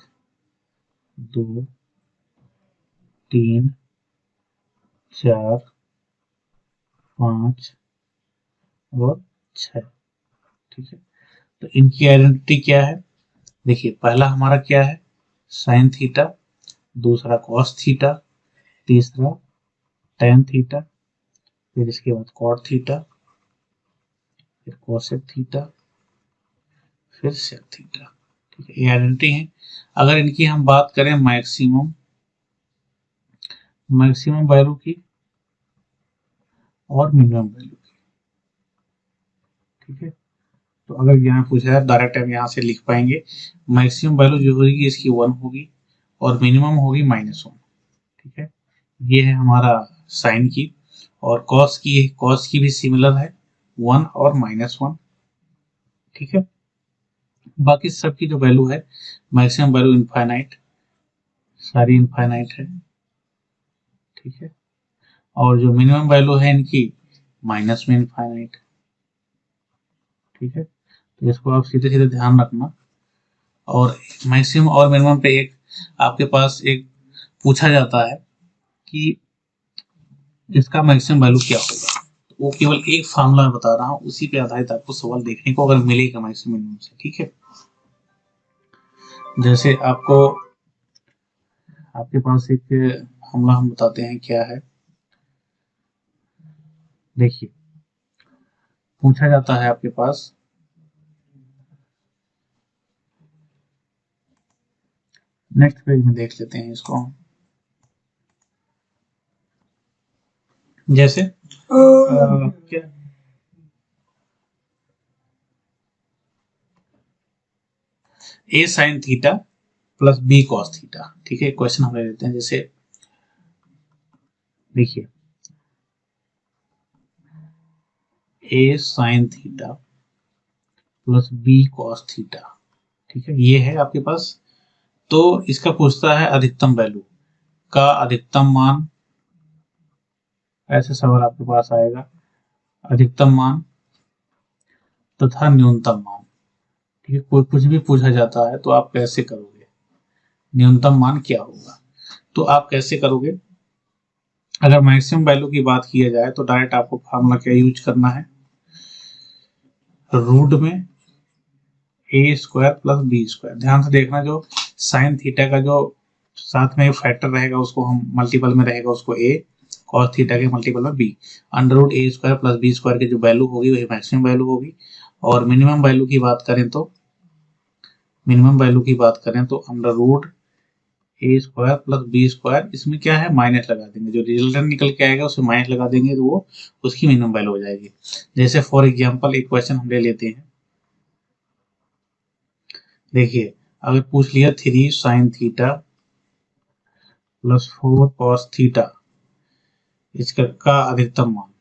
Speaker 1: 2 3 4 5 और 6। ठीक है, तो इनकी आइडेंटिटी क्या है, देखिए पहला हमारा क्या है, साइन थीटा, दूसरा कॉस थीटा, तीसरा tan थीटा, फिर इसके बाद कॉट थीटा, फिर कोसेक थीटा, फिर सेक थीटा। ठीक है, ये आइडेंटिटी है। अगर इनकी हम बात करें मैक्सिमम वैल्यू की और मिनिमम वैल्यू की, ठीक है, तो अगर यहाँ पूछा है डायरेक्ट हम यहाँ से लिख पाएंगे, मैक्सिमम वैल्यू जो होगी इसकी 1 होगी और मिनिमम होगी -1। ठीक है, ये है हमारा साइन की, और कॉस की भी सिमिलर है, 1 और -1। ठीक है, बाकी सबकी जो वैल्यू है, मैक्सिमम वैल्यू इनफाइनाइट, सारी इनफाइनाइट है। ठीक है, और जो मिनिमम वैल्यू है इनकी माइनस में इनफाइनाइट। ठीक है, तो इसको आप सीधे सीधे ध्यान रखना। और मैक्सिमम और मिनिमम पे एक आपके पास एक पूछा जाता है कि इसका मैक्सिमम वैल्यू क्या होगा, तो वो केवल एक फार्मूला मैं बता रहा हूँ, उसी पे आधारित आपको सवाल देखने को अगर मिलेगा मैक्सिमम मिनिमम से। ठीक है, जैसे आपके पास एक फार्मूला हम बताते हैं क्या है। देखिए, पूछा जाता है आपके पास नेक्स्ट पेज में देख लेते हैं इसको हम। जैसे क्या A sine theta plus B cos theta. ठीक है, क्वेश्चन हम ले लेते हैं। जैसे देखिए, A sine theta plus B cos theta. ठीक है, ये है आपके पास। तो इसका पूछता है अधिकतम वैल्यू का अधिकतम मान। ऐसे सवाल आपके पास आएगा, अधिकतम मान तथा न्यूनतम मान। ठीक है, कोई कुछ भी पूछा जाता है तो आप कैसे करोगे, न्यूनतम मान क्या होगा, तो आप कैसे करोगे। अगर मैक्सिमम वैल्यू की बात किया जाए तो डायरेक्ट आपको फार्मूला क्या यूज करना है, रूट में ए स्क्वायर प्लस बी स्क्वायर। ध्यान से देखना, जो साइन थीटा का जो साथ में फैक्टर रहेगा उसको हम मल्टीपल में रहेगा उसको ए, कॉस थीटा के मल्टीपल में बी। अंडर रूट ए स्क्वायर प्लस बी स्क्वायर की जो वैल्यू होगी वही मैक्सिमम वैल्यू होगी। और मिनिमम वैल्यू की बात करें तो अंडर रूट ए स्क्वायर प्लस बी स्क्वायर, इसमें क्या है माइनस लगा देंगे, जो रिजल्टेंट निकल के आएगा उसमें माइनस लगा देंगे तो वो उसकी मिनिमम वैल्यू हो जाएगी। जैसे फॉर एग्जांपल एक क्वेश्चन हम ले लेते हैं। देखिए, अगर पूछ लिया 3 sign theta plus 4 cos theta, इसका का अधिकतम मान,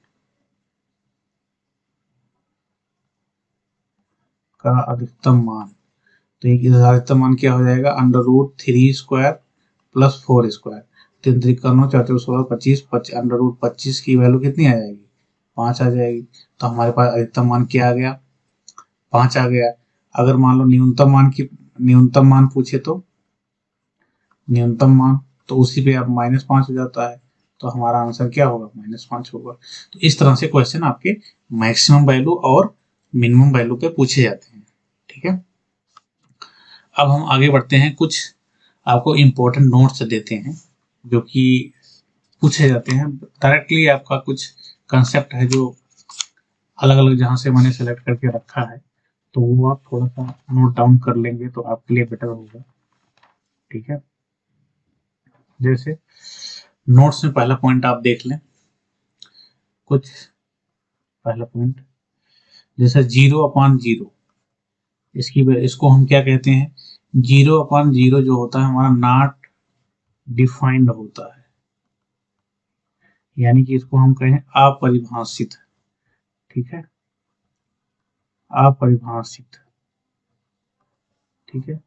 Speaker 1: तो एक अधिकतम मान क्या हो जाएगा, under root 3 square plus 4 square. 3 त्रिका 9, 4 चौके 16, 25, अंडर रूट 25 की वैल्यू कितनी आ जाएगी, 5 आ जाएगी। तो हमारे पास अधिकतम मान क्या आ गया, 5 आ गया। अगर मान लो न्यूनतम मान पूछे तो न्यूनतम मान, तो उसी पे अब -5 हो जाता है, तो हमारा आंसर क्या होगा, -5 होगा। तो इस तरह से क्वेश्चन आपके मैक्सिमम वैल्यू और मिनिमम वैल्यू पे पूछे जाते हैं। ठीक है, अब हम आगे बढ़ते हैं, कुछ आपको इम्पोर्टेंट नोट्स देते हैं जो कि पूछे जाते हैं डायरेक्टली। आपका कुछ कंसेप्ट है जो अलग अलग जहां से मैंने सेलेक्ट करके रखा है, तो वो आप थोड़ा सा नोट डाउन कर लेंगे तो आपके लिए बेटर होगा। ठीक है, जैसे नोट्स में पहला पॉइंट आप देख लें, कुछ पहला पॉइंट जैसे 0/0, इसको हम क्या कहते हैं, 0/0 जो होता है हमारा नॉट डिफाइंड होता है, यानी कि इसको हम कहें अपरिभाषित। ठीक है, अपरिभाषित। ठीक है,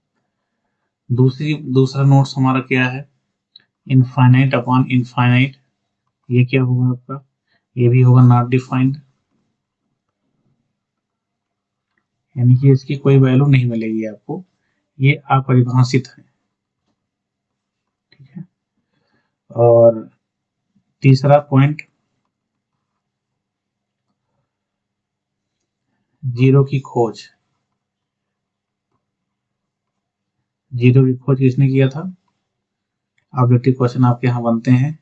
Speaker 1: दूसरा नोट्स हमारा क्या है, इनफाइनाइट अपॉन इनफाइनाइट। ये क्या होगा आपका, ये भी होगा नॉट डिफाइंड, यानी कि इसकी कोई वैल्यू नहीं मिलेगी आपको, ये अपरिभाषित है। ठीक है, और तीसरा पॉइंट, जीरो की खोज। जीरो की खोज किसने किया था, ऑब्जेक्टिव क्वेश्चन आपके यहाँ बनते हैं,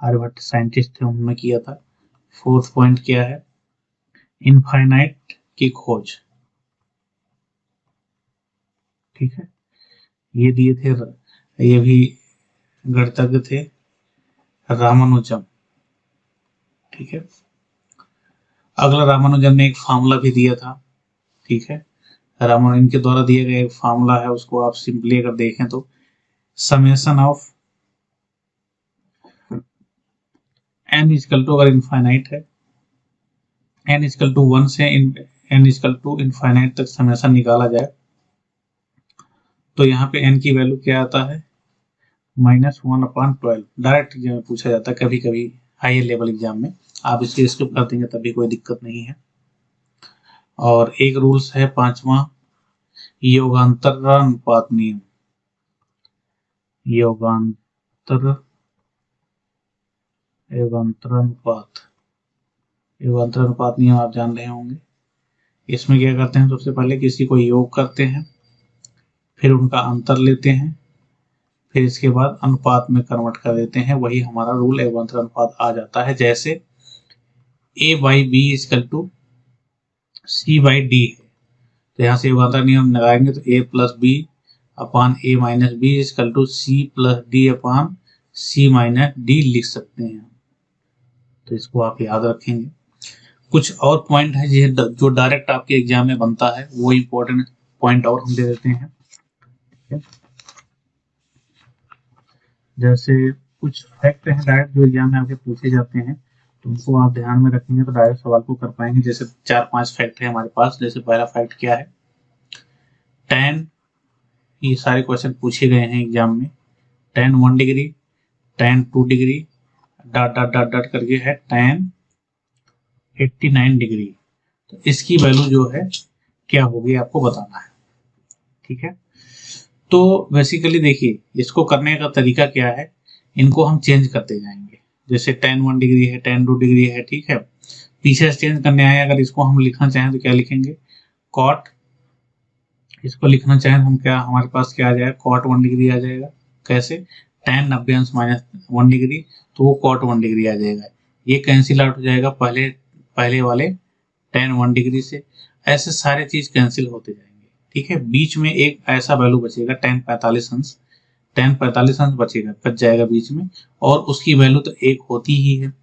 Speaker 1: आर्यभट्ट साइंटिस्ट थे, उन्होंने किया था। फोर्थ पॉइंट क्या है, इनफाइनाइट की खोज। ठीक है, ये दिए थे, ये भी गणितज्ञ थे, रामानुजम। ठीक है, अगला रामानुजम ने एक फार्मूला भी दिया था। ठीक है, रामानुजन के द्वारा दिया गया एक फार्मूला है, उसको आप सिंपली अगर देखें तो summation of n equal to, अगर इनफाइनाइट है, n इक्वल टू 1 से n इक्वल टू इनफाइनाइट तक समेशन निकाला जाए तो यहाँ पे n की वैल्यू क्या आता है, -1/12 डायरेक्ट एग्जाम में पूछा जाता है, कभी कभी हायर लेवल एग्जाम में। आप इसकी स्किप कर देंगे तभी कोई दिक्कत नहीं है। और एक रूल्स है 5वां, योगांतरानुपात नियम। योगांतरानुपात नियम आप जान रहे होंगे। इसमें क्या करते हैं, सबसे पहले किसी को योग करते हैं, फिर उनका अंतर लेते हैं, फिर इसके बाद अनुपात में कन्वर्ट कर देते हैं, वही हमारा रूल योगांतरानुपात आ जाता है। जैसे a/b = c/d है, तो यहाँ से योगांतर नियम लगाएंगे तो a+b/a-b = c+d/c-d लिख सकते हैं। तो इसको आप याद रखेंगे। कुछ और पॉइंट है जो डायरेक्ट आपके एग्जाम में बनता है, वो इम्पोर्टेंट पॉइंट और हम दे देते हैं। जैसे कुछ फैक्ट हैं डायरेक्ट जो एग्जाम में आपके पूछे जाते हैं, तो उनको आप ध्यान में रखेंगे तो डायरेक्ट सवाल को कर पाएंगे। जैसे 4-5 फैक्ट है हमारे पास। जैसे पहला फैक्ट क्या है, tan, ये सारे क्वेश्चन पूछे गए हैं एग्जाम में। tan 1 degree, tan 2 degree, dot dot dot dot करके है tan 89 डिग्री। तो इसकी वैल्यू जो है क्या होगी आपको बताना है। ठीक है, तो बेसिकली देखिए इसको करने का तरीका क्या है, इनको हम चेंज करते जाएंगे। जैसे tan 1 डिग्री है, tan 2 डिग्री है, ठीक है, पीछे से चेंज करने आए। अगर इसको हम लिखना चाहें तो क्या लिखेंगे, cot, इसको लिखना चाहें हम क्या, हमारे पास क्या आ जाएगा, cot 1 डिग्री आ जाएगा। कैसे, tan 90° -1 डिग्री, तो वो cot 1 डिग्री आ जाएगा। ये कैंसिल आउट हो जाएगा पहले वाले tan 1 डिग्री से। ऐसे सारे चीज कैंसिल होते जाएंगे। ठीक है, बीच में एक ऐसा वैल्यू बचेगा tan 45 अंश, tan 45 अंश बच जाएगा बीच में, और उसकी वैल्यू तो 1 होती ही है।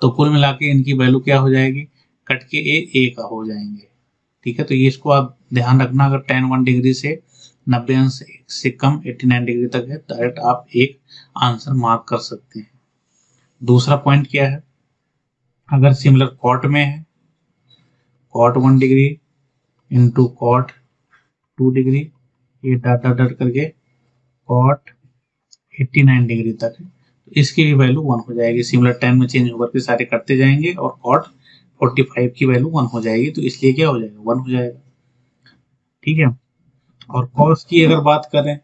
Speaker 1: तो कुल मिला के इनकी वैल्यू क्या हो जाएगी, कट के a का हो जाएंगे। ठीक है, तो ये इसको आप ध्यान रखना। अगर tan 1 डिग्री से 90 अंश से कम 89 डिग्री तक है, डायरेक्ट आप एक आंसर मार्क कर सकते हैं। दूसरा पॉइंट क्या है, अगर सिमिलर कॉट में है, cot 1 degree into cot 2 degree, ये डॉट डॉट डॉट करके cot 89 डिग्री तक है, तो इसकी भी वैल्यू 1 हो जाएगी। सिमिलर टाइम में चेंज होकर के सारे करते जाएंगे और cot 45 की वैल्यू 1 हो जाएगी, तो इसलिए क्या हो जाएगा, 1 हो जाएगा। ठीक है, और cos की अगर बात करें,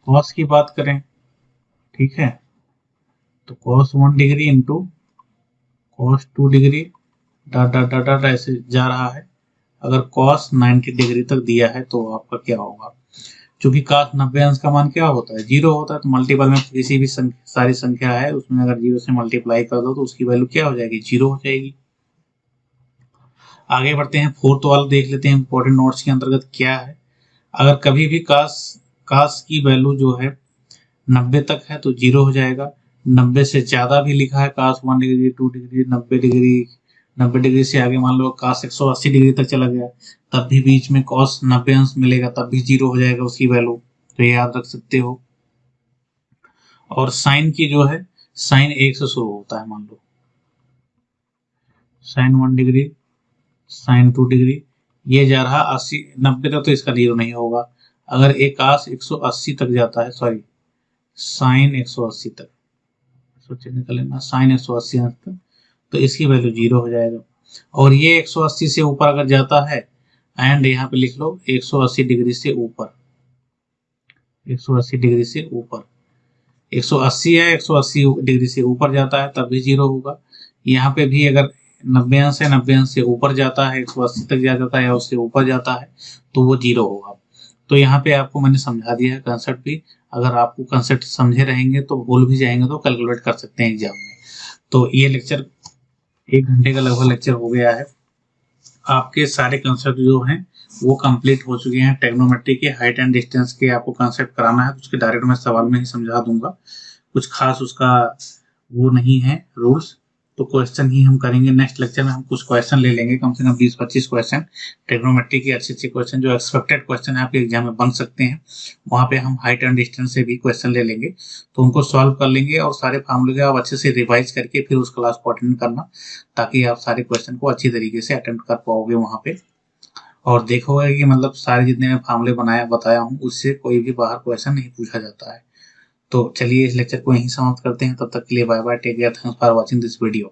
Speaker 1: cos की बात करें, ठीक है, तो cos 1 degree into cos 2 degree dot dot dot dot ऐसे जा रहा है। अगर cos 90 डिग्री तक दिया है तो आपका क्या होगा, क्योंकि cos 90 अंश का मान क्या होता है, 0 होता है, तो मल्टीपल में किसी भी सारी संख्या है उसमें अगर 0 से मल्टीप्लाई कर दो तो उसकी वैल्यू क्या हो जाएगी, 0 हो जाएगी। आगे बढ़ते हैं, फोर्थ वाला देख लेते हैं इंपॉर्टेंट नोट्स के अंतर्गत क्या है। अगर कभी भी cos की वैल्यू जो है 90 तक है तो 0 हो जाएगा। 90 से ज्यादा भी लिखा है, cos 1 degree, 2 degree, 90 degree, 90 degree से आगे मान लो cos 180 डिग्री तक चला गया, तब भी बीच में cos 90 अंश मिलेगा, तब भी 0 हो जाएगा उसकी वैल्यू, तो ये याद रख सकते हो। और साइन की जो है, साइन 1 से शुरू होता है, मान लो साइन 1 डिग्री, साइन 2 डिग्री, ये जा रहा 80 90 तक, तो इसका 0 नहीं होगा। अगर एक cos 180 तक जाता है, सॉरी साइन 180 तक, सोचे निकल लेना, साइन 180 अंश तक, तो इसकी वैल्यू 0 हो जाएगा। और ये 180 से ऊपर अगर जाता है, एंड यहाँ पे लिख लो 180 डिग्री से ऊपर, 180 डिग्री से ऊपर, 180 है, 180 डिग्री से ऊपर जाता है तब भी 0 होगा। यहाँ पे भी अगर 90 अंश है, 90 अंश से ऊपर जाता है, 180 तक जाता है या उससे ऊपर जाता है, तो वो 0 होगा। तो यहाँ पे आपको मैंने समझा दिया है कंसेप्ट भी। अगर आपको कंसेप्ट समझे रहेंगे तो भूल भी जाएंगे तो कैलकुलेट कर सकते हैं एग्जाम में। तो ये लेक्चर 1 घंटे का लगभग लेक्चर हो गया है। आपके सारे कंसेप्ट जो हैं वो कंप्लीट हो चुके हैं। ट्रिग्नोमेट्री के हाइट एंड डिस्टेंस के आपको कंसेप्ट कराना है तो उसके डायरेक्ट मैं सवाल में ही समझा दूंगा, कुछ खास उसका वो नहीं है रूल्स, तो क्वेश्चन ही हम करेंगे। नेक्स्ट लेक्चर में हम कुछ क्वेश्चन ले लेंगे, कम से कम 20-25 क्वेश्चन ट्रिग्नोमेट्री के अच्छे क्वेश्चन जो एक्सपेक्टेड क्वेश्चन है आपके एग्जाम में बन सकते हैं। वहां पे हम हाइट एंड डिस्टेंस से भी क्वेश्चन ले लेंगे, तो उनको सॉल्व कर लेंगे और सारे फॉर्मूले आप अच्छे से रिवाइज करके फिर उस क्लास को अटेंड करना, ताकि आप सारे क्वेश्चन को अच्छी तरीके से अटेम्प्ट कर पाओगे वहां पे। और देखोगे कि मतलब सारे जितने मैं फॉर्मूले बताया हूँ उससे कोई भी बाहर क्वेश्चन नहीं पूछा जाता है। तो चलिए इस लेक्चर को यहीं समाप्त करते हैं। तब तक के लिए bye bye, take care, thanks for watching this video.